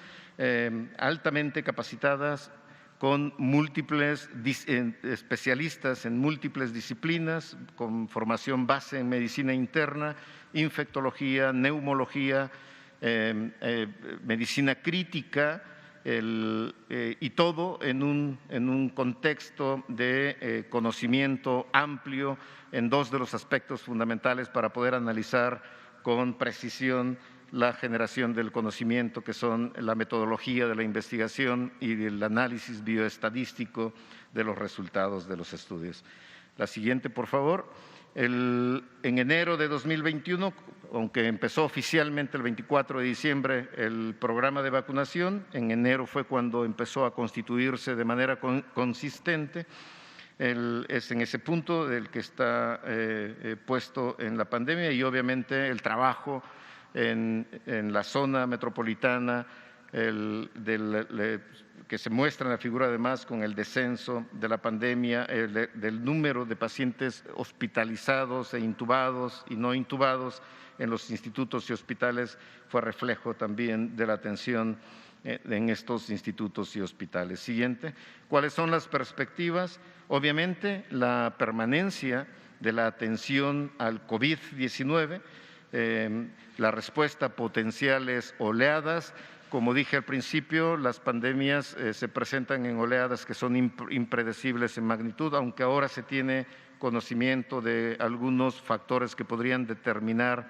altamente capacitadas, con múltiples especialistas en múltiples disciplinas, con formación base en medicina interna, infectología, neumología, medicina crítica, y todo en un contexto de conocimiento amplio en 2 de los aspectos fundamentales para poder analizar con precisión la generación del conocimiento, que son la metodología de la investigación y el análisis bioestadístico de los resultados de los estudios. La siguiente, por favor. En enero de 2021, aunque empezó oficialmente el 24 de diciembre el programa de vacunación, en enero fue cuando empezó a constituirse de manera consistente. Es en ese punto del que está puesto en la pandemia, y obviamente el trabajo en la zona metropolitana que se muestra en la figura además con el descenso de la pandemia, del número de pacientes hospitalizados e intubados y no intubados en los institutos y hospitales, fue reflejo también de la atención en estos institutos y hospitales. Siguiente, ¿cuáles son las perspectivas? Obviamente, la permanencia de la atención al COVID-19, la respuesta a potenciales oleadas. Como dije al principio, las pandemias se presentan en oleadas que son impredecibles en magnitud, aunque ahora se tiene conocimiento de algunos factores que podrían determinar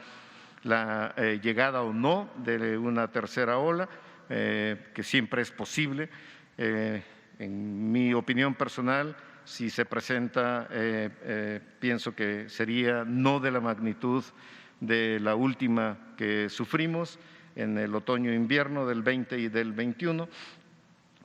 la llegada o no de una tercera ola, que siempre es posible. En mi opinión personal, si se presenta, pienso que sería no de la magnitud de la última que sufrimos en el otoño-invierno del 20 y del 21,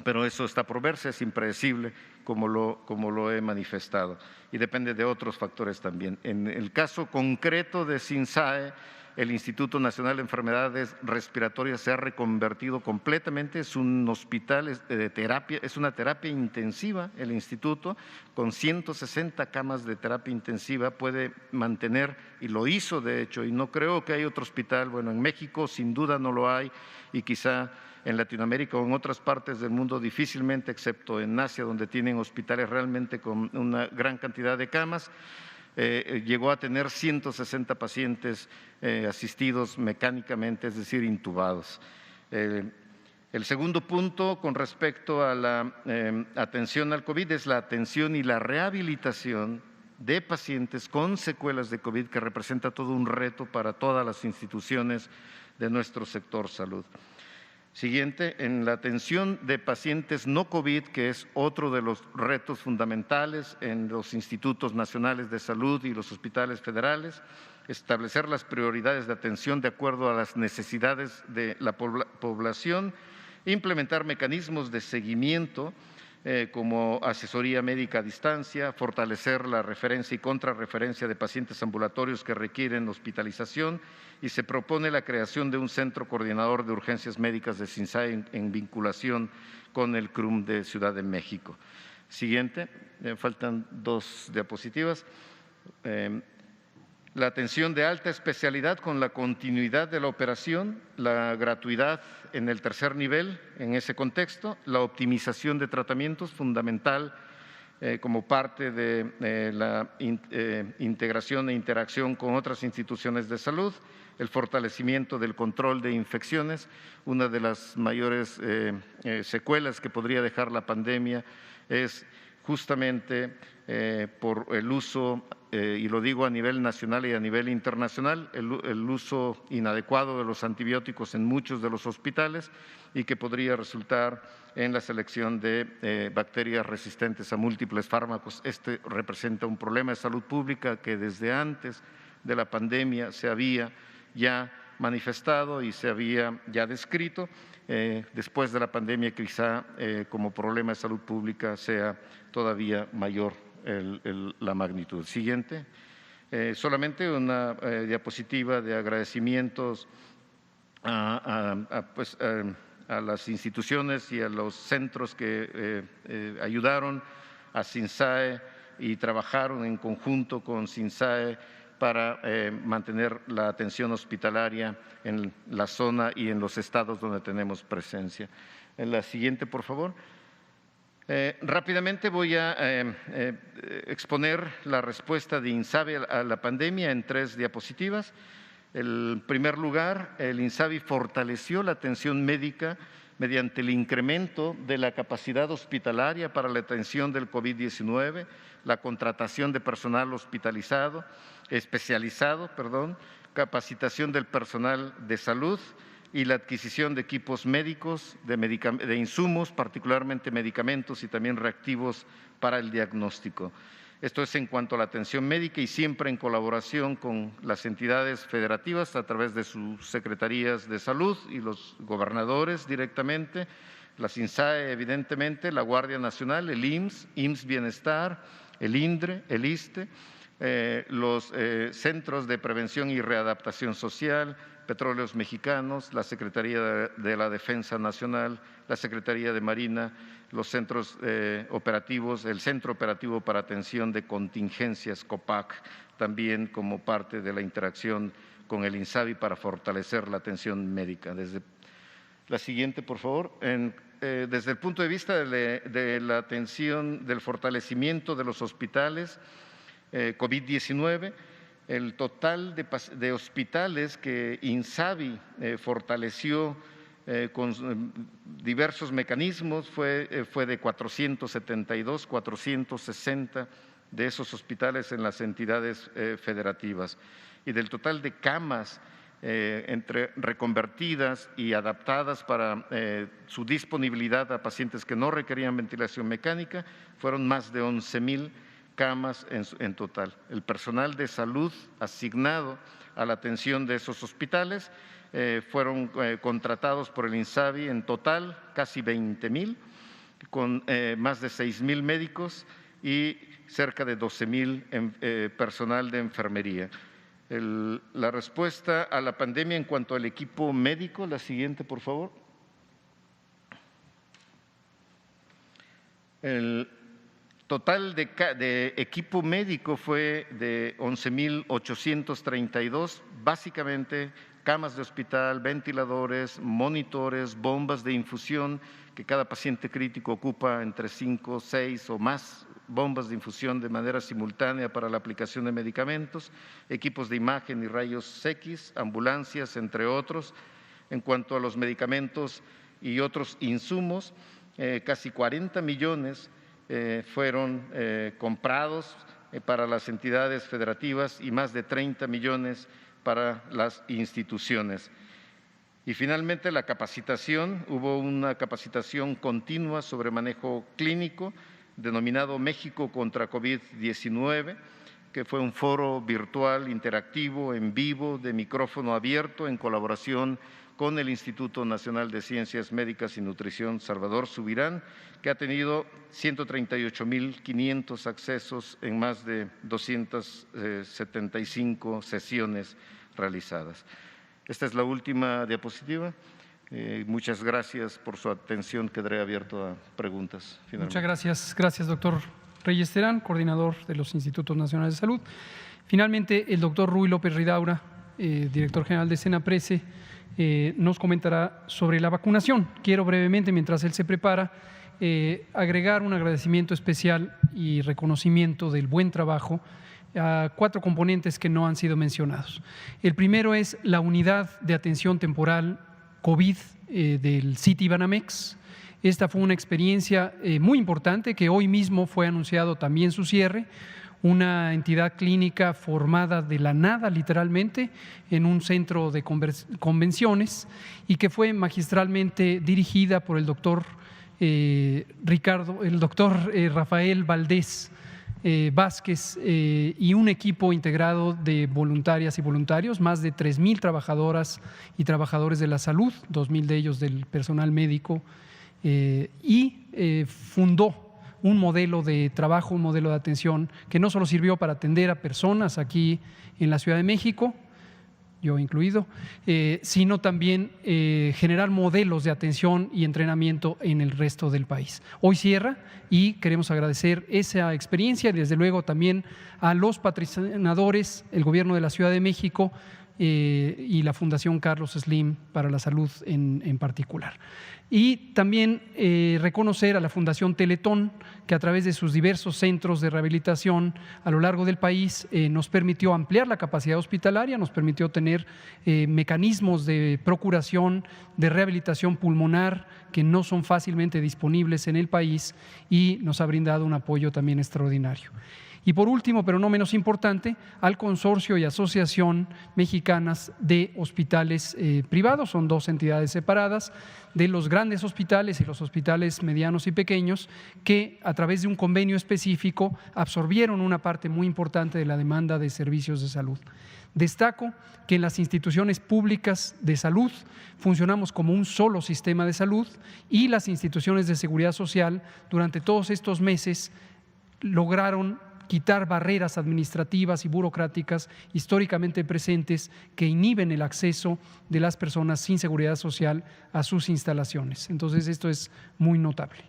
pero eso está por verse, es impredecible como lo he manifestado y depende de otros factores también. En el caso concreto de SINSAE, el Instituto Nacional de Enfermedades Respiratorias se ha reconvertido completamente, es un hospital de terapia, es una terapia intensiva. El instituto, con 160 camas de terapia intensiva, puede mantener, y lo hizo de hecho, y no creo que hay otro hospital, bueno, en México sin duda no lo hay, y quizá en Latinoamérica o en otras partes del mundo difícilmente, excepto en Asia, donde tienen hospitales realmente con una gran cantidad de camas. Llegó a tener 160 pacientes asistidos mecánicamente, es decir, intubados. El segundo punto con respecto a la atención al COVID es la atención y la rehabilitación de pacientes con secuelas de COVID, que representa todo un reto para todas las instituciones de nuestro sector salud. Siguiente, en la atención de pacientes no COVID, que es otro de los retos fundamentales en los institutos nacionales de salud y los hospitales federales, establecer las prioridades de atención de acuerdo a las necesidades de la población, implementar mecanismos de seguimiento como asesoría médica a distancia, fortalecer la referencia y contrarreferencia de pacientes ambulatorios que requieren hospitalización, y se propone la creación de un centro coordinador de urgencias médicas de SINSAE en vinculación con el CRUM de Ciudad de México. Siguiente, faltan 2 diapositivas. La atención de alta especialidad con la continuidad de la operación, la gratuidad en el tercer nivel en ese contexto, la optimización de tratamientos fundamental como parte de la integración e interacción con otras instituciones de salud, el fortalecimiento del control de infecciones. Una de las mayores secuelas que podría dejar la pandemia es justamente por el uso, y lo digo a nivel nacional y a nivel internacional, el uso inadecuado de los antibióticos en muchos de los hospitales, y que podría resultar en la selección de bacterias resistentes a múltiples fármacos. Este representa un problema de salud pública que desde antes de la pandemia se había ya manifestado y se había ya descrito. Después de la pandemia quizá como problema de salud pública sea todavía mayor la magnitud. Siguiente. Solamente una diapositiva de agradecimientos a las instituciones y a los centros que ayudaron a SINSAE y trabajaron en conjunto con SINSAE para mantener la atención hospitalaria en la zona y en los estados donde tenemos presencia. En la siguiente, por favor. Rápidamente voy a exponer la respuesta de INSABI a la pandemia en 3 diapositivas. En primer lugar, el INSABI fortaleció la atención médica mediante el incremento de la capacidad hospitalaria para la atención del COVID-19, la contratación de personal especializado, capacitación del personal de salud y la adquisición de equipos médicos, de insumos, particularmente medicamentos y también reactivos para el diagnóstico. Esto es en cuanto a la atención médica, y siempre en colaboración con las entidades federativas a través de sus secretarías de salud y los gobernadores directamente, la SINSAE evidentemente, la Guardia Nacional, el IMSS Bienestar, el INDRE, el ISSSTE, los centros de prevención y readaptación social, Petróleos Mexicanos, la Secretaría de la Defensa Nacional, la Secretaría de Marina, los centros operativos, el Centro Operativo para Atención de Contingencias, COPAC, también como parte de la interacción con el INSABI para fortalecer la atención médica. Desde la siguiente, por favor. Desde el punto de vista de la atención, del fortalecimiento de los hospitales COVID-19, el total de hospitales que INSABI fortaleció con diversos mecanismos fue de 472, 460 de esos hospitales en las entidades federativas. Y del total de camas entre reconvertidas y adaptadas para su disponibilidad a pacientes que no requerían ventilación mecánica, fueron más de 11,000 camas en total. El personal de salud asignado a la atención de esos hospitales fueron contratados por el INSABI en total casi 20,000, con más de 6,000 médicos y cerca de 12,000 personal de enfermería. La respuesta a la pandemia en cuanto al equipo médico, la siguiente, por favor. El total de equipo médico fue de 11,832, básicamente camas de hospital, ventiladores, monitores, bombas de infusión, que cada paciente crítico ocupa entre 5, 6 o más bombas de infusión de manera simultánea para la aplicación de medicamentos, equipos de imagen y rayos X, ambulancias, entre otros. En cuanto a los medicamentos y otros insumos, casi 40 millones fueron comprados para las entidades federativas y más de 30 millones para las instituciones. Y finalmente la capacitación, hubo una capacitación continua sobre manejo clínico denominado México contra COVID-19, que fue un foro virtual interactivo en vivo de micrófono abierto en colaboración con el Instituto Nacional de Ciencias Médicas y Nutrición Salvador Subirán, que ha tenido 138,500 accesos en más de 275 sesiones realizadas. Esta es la última diapositiva. Muchas gracias por su atención. Quedaré abierto a preguntas. Muchas gracias. Gracias, doctor Reyes Terán, coordinador de los Institutos Nacionales de Salud. Finalmente, el doctor Rui López Ridaura, director general de Senaprece, nos comentará sobre la vacunación. Quiero brevemente, mientras él se prepara, agregar un agradecimiento especial y reconocimiento del buen trabajo a 4 componentes que no han sido mencionados. El primero es la unidad de atención temporal COVID del Citibanamex. Esta fue una experiencia muy importante que hoy mismo fue anunciado también su cierre, una entidad clínica formada de la nada literalmente en un centro de convenciones y que fue magistralmente dirigida por el doctor Rafael Valdés Vázquez y un equipo integrado de voluntarias y voluntarios, más de 3,000 trabajadoras y trabajadores de la salud, 2,000 de ellos del personal médico, y fundó un modelo de trabajo, un modelo de atención que no solo sirvió para atender a personas aquí en la Ciudad de México, yo incluido, sino también generar modelos de atención y entrenamiento en el resto del país. Hoy cierra y queremos agradecer esa experiencia y desde luego también a los patrocinadores, el Gobierno de la Ciudad de México y la Fundación Carlos Slim para la Salud en particular. Y también reconocer a la Fundación Teletón, que a través de sus diversos centros de rehabilitación a lo largo del país nos permitió ampliar la capacidad hospitalaria, nos permitió tener mecanismos de procuración, de rehabilitación pulmonar que no son fácilmente disponibles en el país y nos ha brindado un apoyo también extraordinario. Y por último, pero no menos importante, al Consorcio y Asociación Mexicanas de Hospitales Privados, son 2 entidades separadas, de los grandes hospitales y los hospitales medianos y pequeños, que a través de un convenio específico absorbieron una parte muy importante de la demanda de servicios de salud. Destaco que en las instituciones públicas de salud funcionamos como un solo sistema de salud y las instituciones de seguridad social durante todos estos meses lograron quitar barreras administrativas y burocráticas históricamente presentes que inhiben el acceso de las personas sin seguridad social a sus instalaciones. Entonces, esto es muy notable.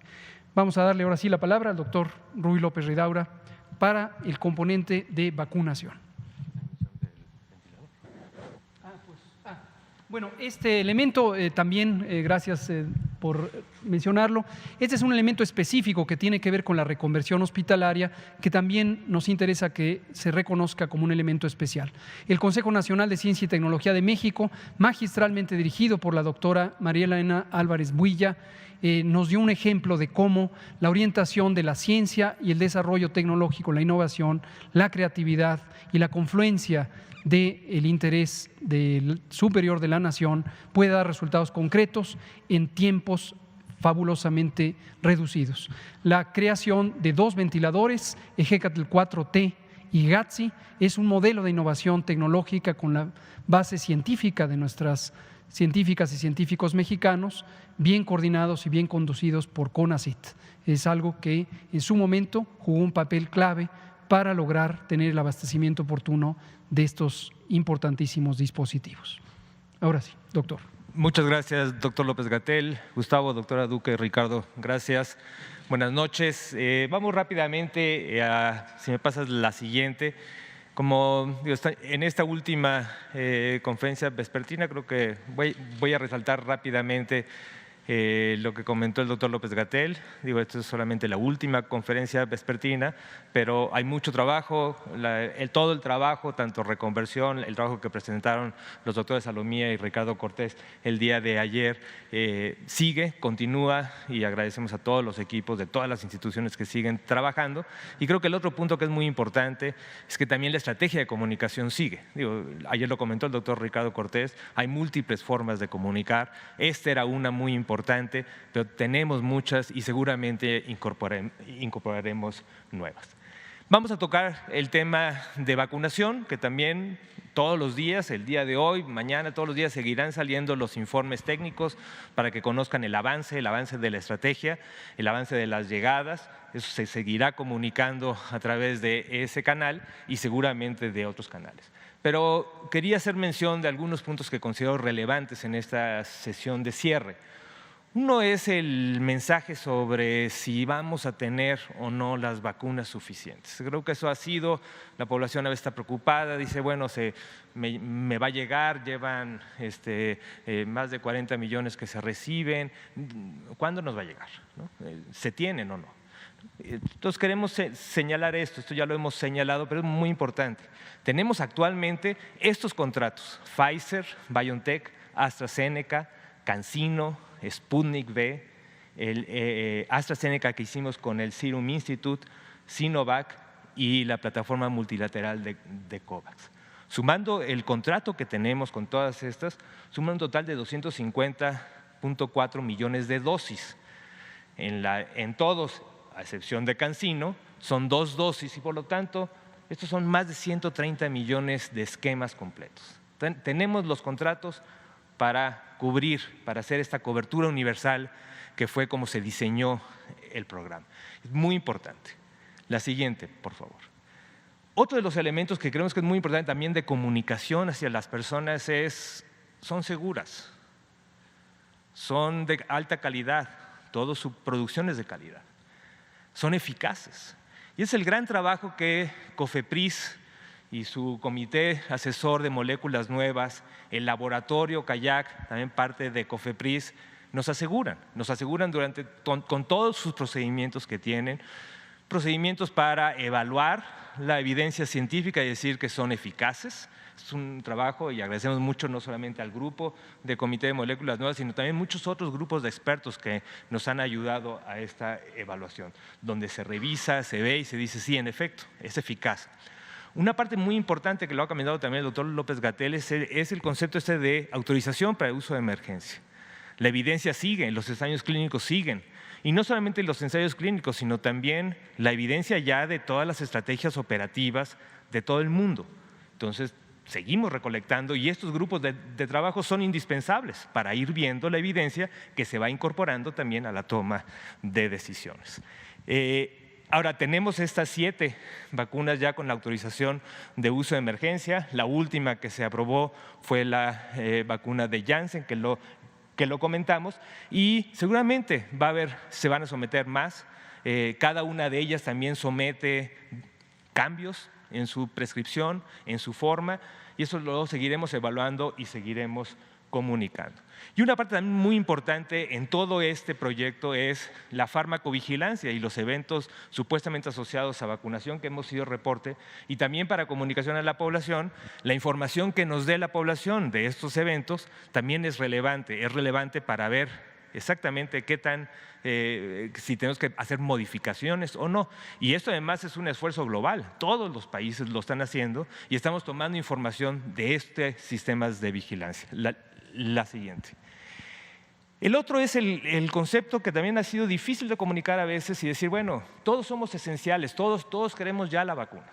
Vamos a darle ahora sí la palabra al doctor Ruy López Ridaura para el componente de vacunación. Bueno, este elemento también, gracias por mencionarlo, este es un elemento específico que tiene que ver con la reconversión hospitalaria, que también nos interesa que se reconozca como un elemento especial. El Consejo Nacional de Ciencia y Tecnología de México, magistralmente dirigido por la doctora María Elena Álvarez Builla, nos dio un ejemplo de cómo la orientación de la ciencia y el desarrollo tecnológico, la innovación, la creatividad y la confluencia del interés superior de la nación puede dar resultados concretos en tiempos fabulosamente reducidos. La creación de 2 ventiladores, Ejecatl 4T y GATSI, es un modelo de innovación tecnológica con la base científica de nuestras científicas y científicos mexicanos, bien coordinados y bien conducidos por CONACYT. Es algo que en su momento jugó un papel clave para lograr tener el abastecimiento oportuno de estos importantísimos dispositivos. Ahora sí, doctor. Muchas gracias, doctor López-Gatell. Gustavo, doctora Duque, Ricardo, gracias. Buenas noches. Vamos rápidamente si me pasas la siguiente. Como digo, en esta última conferencia vespertina, creo que voy a resaltar rápidamente lo que comentó el doctor López-Gatell. Digo, esto es solamente la última conferencia vespertina, pero hay mucho trabajo, todo el trabajo, tanto reconversión, el trabajo que presentaron los doctores Salomía y Ricardo Cortés el día de ayer, sigue, continúa, y agradecemos a todos los equipos de todas las instituciones que siguen trabajando. Y creo que el otro punto que es muy importante es que también la estrategia de comunicación sigue. Digo, ayer lo comentó el doctor Ricardo Cortés, hay múltiples formas de comunicar, esta era una muy importante, pero tenemos muchas y seguramente incorporaremos nuevas. Vamos a tocar el tema de vacunación, que también todos los días, el día de hoy, mañana, todos los días seguirán saliendo los informes técnicos para que conozcan el avance de la estrategia, el avance de las llegadas. Eso se seguirá comunicando a través de ese canal y seguramente de otros canales. Pero quería hacer mención de algunos puntos que considero relevantes en esta sesión de cierre. Uno es el mensaje sobre si vamos a tener o no las vacunas suficientes. Creo que eso ha sido, la población a veces está preocupada, dice, bueno, me va a llegar, llevan más de 40 millones que se reciben, ¿cuándo nos va a llegar? ¿No? ¿Se tienen o no? Entonces queremos señalar esto ya lo hemos señalado, pero es muy importante. Tenemos actualmente estos contratos, Pfizer, BioNTech, AstraZeneca, CanSino, Sputnik V, el AstraZeneca que hicimos con el Serum Institute, Sinovac y la plataforma multilateral de COVAX. Sumando el contrato que tenemos con todas estas, suma un total de 250.4 millones de dosis. En todos, a excepción de CanSino, son 2 dosis y por lo tanto estos son más de 130 millones de esquemas completos. Tenemos los contratos para cubrir, para hacer esta cobertura universal que fue como se diseñó el programa. Es muy importante. La siguiente, por favor. Otro de los elementos que creemos que es muy importante también de comunicación hacia las personas son seguras, son de alta calidad, toda su producción es de calidad, son eficaces. Y es el gran trabajo que COFEPRIS y su comité asesor de moléculas nuevas, el laboratorio CAYAC, también parte de COFEPRIS, nos aseguran con todos sus procedimientos que tienen, procedimientos para evaluar la evidencia científica y decir que son eficaces. Es un trabajo y agradecemos mucho no solamente al grupo de Comité de Moléculas Nuevas, sino también muchos otros grupos de expertos que nos han ayudado a esta evaluación, donde se revisa, se ve y se dice sí, en efecto, es eficaz. Una parte muy importante que lo ha comentado también el doctor López-Gatell es el concepto de autorización para el uso de emergencia. La evidencia sigue, los ensayos clínicos siguen. Y no solamente los ensayos clínicos, sino también la evidencia ya de todas las estrategias operativas de todo el mundo. Entonces, seguimos recolectando y estos grupos de trabajo son indispensables para ir viendo la evidencia que se va incorporando también a la toma de decisiones. Ahora, tenemos estas 7 vacunas ya con la autorización de uso de emergencia. La última que se aprobó fue la vacuna de Janssen, que lo comentamos, y seguramente se van a someter más. Cada una de ellas también somete cambios en su prescripción, en su forma, y eso lo seguiremos evaluando y seguiremos comunicando. Y una parte también muy importante en todo este proyecto es la farmacovigilancia y los eventos supuestamente asociados a vacunación que hemos sido reporte, y también para comunicación a la población, la información que nos dé la población de estos eventos también es relevante para ver exactamente qué tan, si tenemos que hacer modificaciones o no. Y esto además es un esfuerzo global, todos los países lo están haciendo y estamos tomando información de estos sistemas de vigilancia. La siguiente. El otro es el concepto que también ha sido difícil de comunicar a veces y decir, bueno, todos somos esenciales, todos queremos ya la vacuna.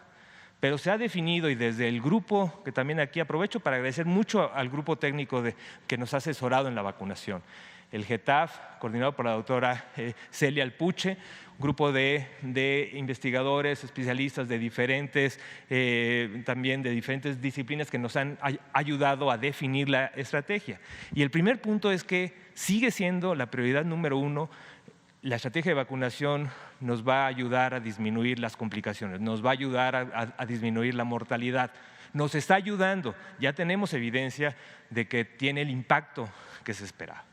Pero se ha definido, y desde el grupo, que también aquí aprovecho para agradecer mucho al grupo técnico que nos ha asesorado en la vacunación, el GETAF, coordinado por la doctora Celia Alpuche, un grupo de investigadores, especialistas de también de diferentes disciplinas que nos han ayudado a definir la estrategia. Y el primer punto es que sigue siendo la prioridad número 1. La estrategia de vacunación nos va a ayudar a disminuir las complicaciones, nos va a ayudar a disminuir la mortalidad. Nos está ayudando, ya tenemos evidencia de que tiene el impacto que se esperaba.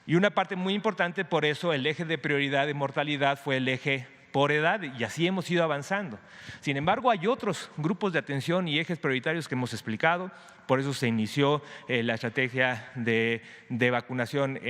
Y una parte muy importante, por eso el eje de prioridad de mortalidad fue el eje por edad, y así hemos ido avanzando. Sin embargo, hay otros grupos de atención y ejes prioritarios que hemos explicado, por eso se inició la estrategia de vacunación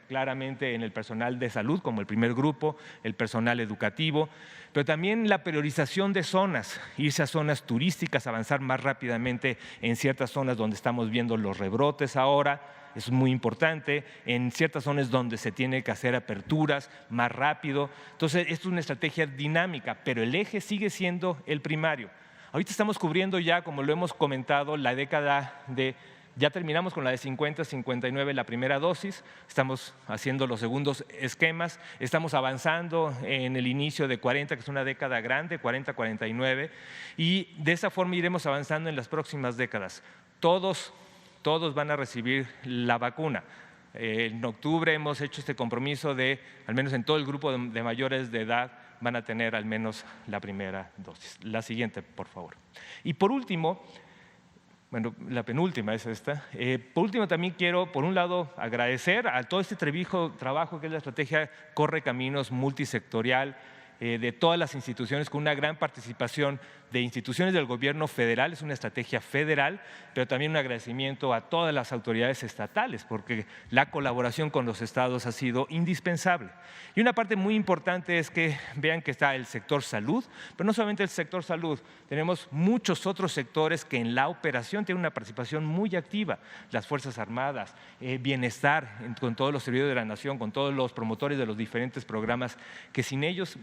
claramente en el personal de salud como el primer grupo, el personal educativo, pero también la priorización de zonas, irse a zonas turísticas, avanzar más rápidamente en ciertas zonas donde estamos viendo los rebrotes ahora. Es muy importante, en ciertas zonas donde se tiene que hacer aperturas más rápido. Entonces, esto es una estrategia dinámica, pero el eje sigue siendo el primario. Ahorita estamos cubriendo ya, como lo hemos comentado, la década ya terminamos con la de 50-59, la primera dosis, estamos haciendo los segundos esquemas, estamos avanzando en el inicio de 40, que es una década grande, 40-49, y de esa forma iremos avanzando en las próximas décadas. Todos van a recibir la vacuna. En octubre hemos hecho este compromiso de, al menos en todo el grupo de mayores de edad, van a tener al menos la primera dosis. La siguiente, por favor. Y por último, la penúltima es esta. Por último, también quiero, por un lado, agradecer a todo este trabajo que es la estrategia Corre Caminos multisectorial, de todas las instituciones, con una gran participación de instituciones del gobierno federal. Es una estrategia federal, pero también un agradecimiento a todas las autoridades estatales, porque la colaboración con los estados ha sido indispensable. Y una parte muy importante es que vean que está el sector salud, pero no solamente el sector salud, tenemos muchos otros sectores que en la operación tienen una participación muy activa, las Fuerzas Armadas, bienestar, con todos los servidores de la nación, con todos los promotores de los diferentes programas, que sin ellos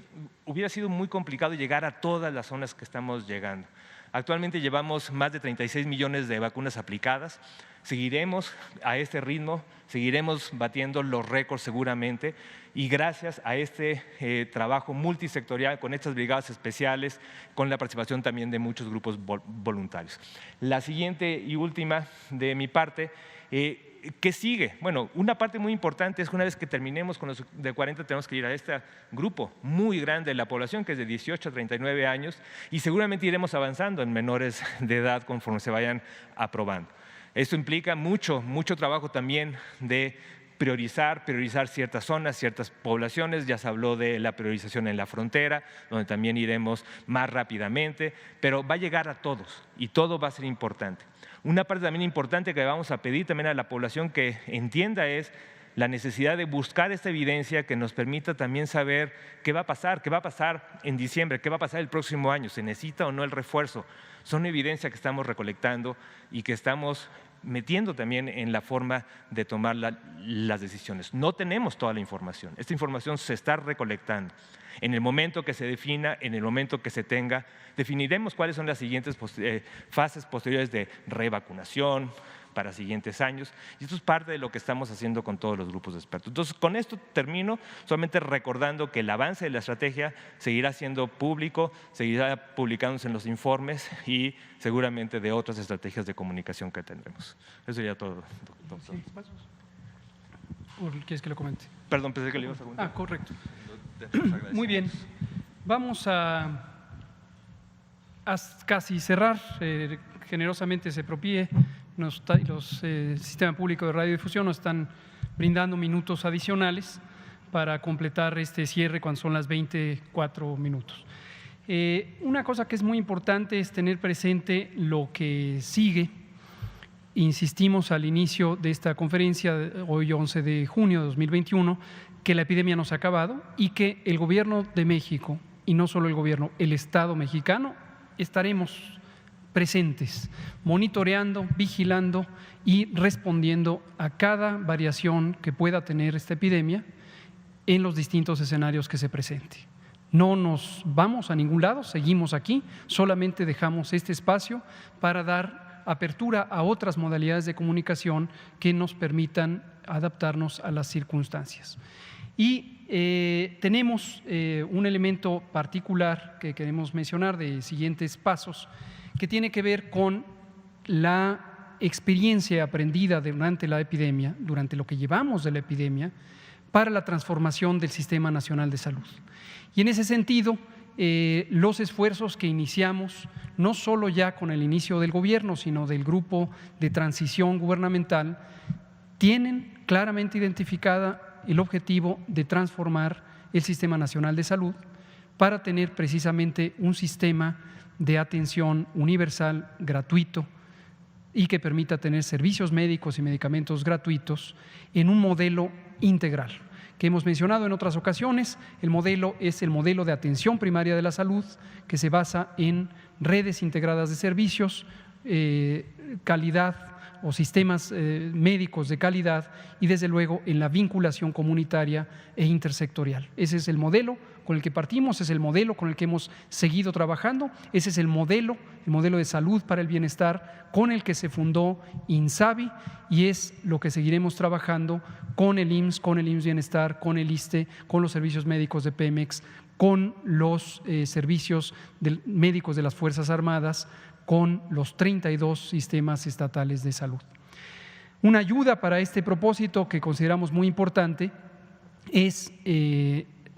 hubiera sido muy complicado llegar a todas las zonas que estamos llegando. Actualmente llevamos más de 36 millones de vacunas aplicadas. Seguiremos a este ritmo, seguiremos batiendo los récords seguramente, y gracias a este trabajo multisectorial con estas brigadas especiales, con la participación también de muchos grupos voluntarios. La siguiente y última de mi parte, ¿qué sigue? Bueno, una parte muy importante es que una vez que terminemos con los de 40 tenemos que ir a este grupo muy grande de la población, que es de 18 a 39 años, y seguramente iremos avanzando en menores de edad conforme se vayan aprobando. Esto implica mucho trabajo también de priorizar ciertas zonas, ciertas poblaciones. Ya se habló de la priorización en la frontera, donde también iremos más rápidamente, pero va a llegar a todos y todo va a ser importante. Una parte también importante que vamos a pedir también a la población que entienda es la necesidad de buscar esta evidencia que nos permita también saber qué va a pasar en diciembre, qué va a pasar el próximo año, se necesita o no el refuerzo. Son evidencia que estamos recolectando y que estamos metiendo también en la forma de tomar las decisiones. No tenemos toda la información, esta información se está recolectando. En el momento que se defina, en el momento que se tenga, definiremos cuáles son las siguientes fases posteriores de revacunación, para siguientes años. Y esto es parte de lo que estamos haciendo con todos los grupos de expertos. Entonces, con esto termino, solamente recordando que el avance de la estrategia seguirá siendo público, seguirá publicándose en los informes y seguramente de otras estrategias de comunicación que tendremos. Eso sería todo, doctor. Sí, ¿o quieres que lo comente? Perdón, pensé que le ibas a preguntar. Correcto. Muy bien. Vamos a casi cerrar. Generosamente CEPROPIE y los Sistema Público de Radiodifusión nos están brindando minutos adicionales para completar este cierre cuando son las 24 minutos. Una cosa que es muy importante es tener presente lo que sigue. Insistimos al inicio de esta conferencia, hoy 11 de junio de 2021, que la epidemia no se ha acabado y que el Gobierno de México, y no solo el Gobierno, el Estado mexicano, estaremos presentes, monitoreando, vigilando y respondiendo a cada variación que pueda tener esta epidemia en los distintos escenarios que se presente. No nos vamos a ningún lado, seguimos aquí, solamente dejamos este espacio para dar apertura a otras modalidades de comunicación que nos permitan adaptarnos a las circunstancias. Y tenemos un elemento particular que queremos mencionar de siguientes pasos, que tiene que ver con la experiencia aprendida durante la epidemia, durante lo que llevamos de la epidemia, para la transformación del Sistema Nacional de Salud. Y en ese sentido, los esfuerzos que iniciamos, no solo ya con el inicio del gobierno, sino del grupo de transición gubernamental, tienen claramente identificada el objetivo de transformar el Sistema Nacional de Salud para tener precisamente un sistema de atención universal, gratuito, y que permita tener servicios médicos y medicamentos gratuitos en un modelo integral que hemos mencionado en otras ocasiones. El modelo es el modelo de atención primaria de la salud, que se basa en redes integradas de servicios, calidad o sistemas médicos de calidad y desde luego en la vinculación comunitaria e intersectorial. Ese es el modelo con el que partimos, es el modelo con el que hemos seguido trabajando, ese es el modelo de salud para el bienestar con el que se fundó INSABI y es lo que seguiremos trabajando con el IMSS, con el IMSS Bienestar, con el ISSSTE, con los servicios médicos de Pemex, con los servicios médicos de las Fuerzas Armadas, con los 32 sistemas estatales de salud. Una ayuda para este propósito que consideramos muy importante es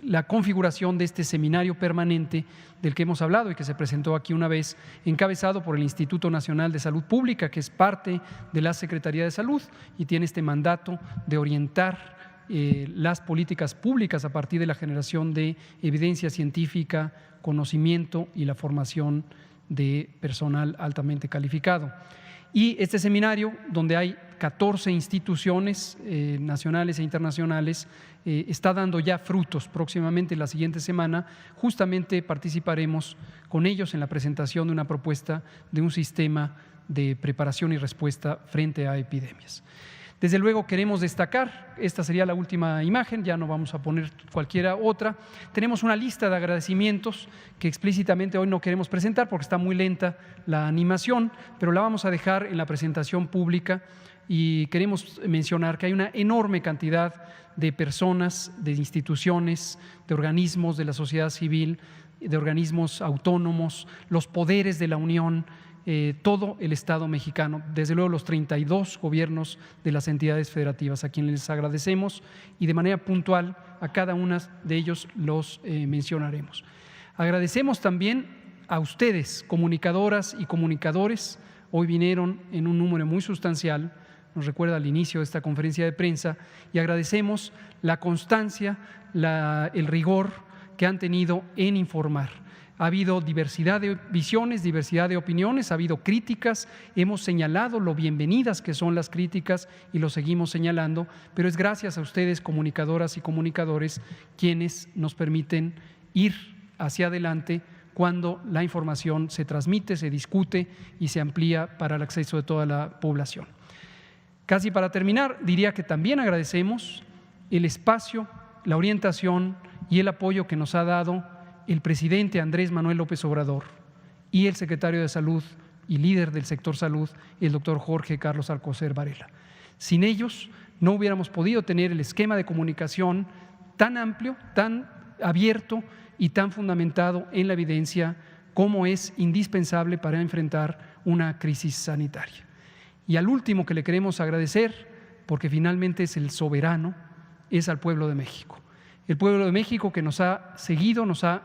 la configuración de este seminario permanente del que hemos hablado y que se presentó aquí una vez, encabezado por el Instituto Nacional de Salud Pública, que es parte de la Secretaría de Salud y tiene este mandato de orientar las políticas públicas a partir de la generación de evidencia científica, conocimiento y la formación de personal altamente calificado. Y este seminario, donde hay 14 instituciones nacionales e internacionales, está dando ya frutos. Próximamente, la siguiente semana, justamente participaremos con ellos en la presentación de una propuesta de un sistema de preparación y respuesta frente a epidemias. Desde luego queremos destacar, esta sería la última imagen, ya no vamos a poner cualquiera otra. Tenemos una lista de agradecimientos que explícitamente hoy no queremos presentar porque está muy lenta la animación, pero la vamos a dejar en la presentación pública y queremos mencionar que hay una enorme cantidad de personas, de instituciones, de organismos de la sociedad civil, de organismos autónomos, los poderes de la Unión, todo el Estado mexicano, desde luego los 32 gobiernos de las entidades federativas, a quienes les agradecemos y de manera puntual a cada uno de ellos los mencionaremos. Agradecemos también a ustedes, comunicadoras y comunicadores, hoy vinieron en un número muy sustancial, nos recuerda al inicio de esta conferencia de prensa, y agradecemos la constancia, el rigor que han tenido en informar. Ha habido diversidad de visiones, diversidad de opiniones, ha habido críticas, hemos señalado lo bienvenidas que son las críticas y lo seguimos señalando, pero es gracias a ustedes, comunicadoras y comunicadores, quienes nos permiten ir hacia adelante cuando la información se transmite, se discute y se amplía para el acceso de toda la población. Casi para terminar, diría que también agradecemos el espacio, la orientación y el apoyo que nos ha dado el presidente Andrés Manuel López Obrador y el secretario de Salud y líder del sector salud, el doctor Jorge Carlos Alcocer Varela. Sin ellos no hubiéramos podido tener el esquema de comunicación tan amplio, tan abierto y tan fundamentado en la evidencia como es indispensable para enfrentar una crisis sanitaria. Y al último que le queremos agradecer, porque finalmente es el soberano, es al pueblo de México. El pueblo de México que nos ha seguido, nos ha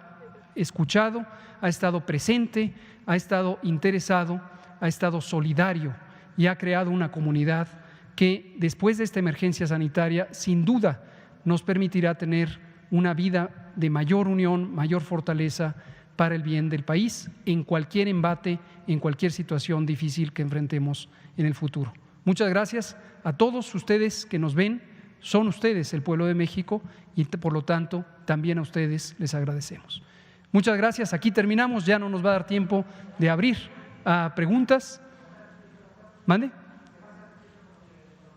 escuchado, ha estado presente, ha estado interesado, ha estado solidario y ha creado una comunidad que después de esta emergencia sanitaria sin duda nos permitirá tener una vida de mayor unión, mayor fortaleza para el bien del país en cualquier embate, en cualquier situación difícil que enfrentemos en el futuro. Muchas gracias a todos ustedes que nos ven, son ustedes el pueblo de México y por lo tanto también a ustedes les agradecemos. Muchas gracias, aquí terminamos, ya no nos va a dar tiempo de abrir a preguntas. ¿Mande?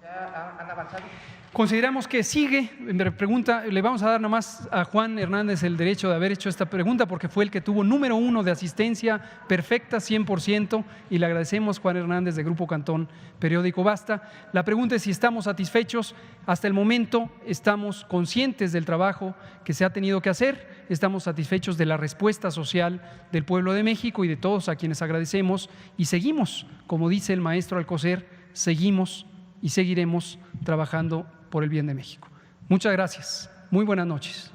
¿Ya han avanzado? Consideramos que sigue, pregunta, le vamos a dar nomás a Juan Hernández el derecho de haber hecho esta pregunta porque fue el que tuvo número 1 de asistencia perfecta, 100%, y le agradecemos, Juan Hernández de Grupo Cantón, Periódico Basta. La pregunta es si estamos satisfechos. Hasta el momento estamos conscientes del trabajo que se ha tenido que hacer, estamos satisfechos de la respuesta social del pueblo de México y de todos a quienes agradecemos y seguimos, como dice el maestro Alcocer, seguimos y seguiremos trabajando por el bien de México. Muchas gracias. Muy buenas noches.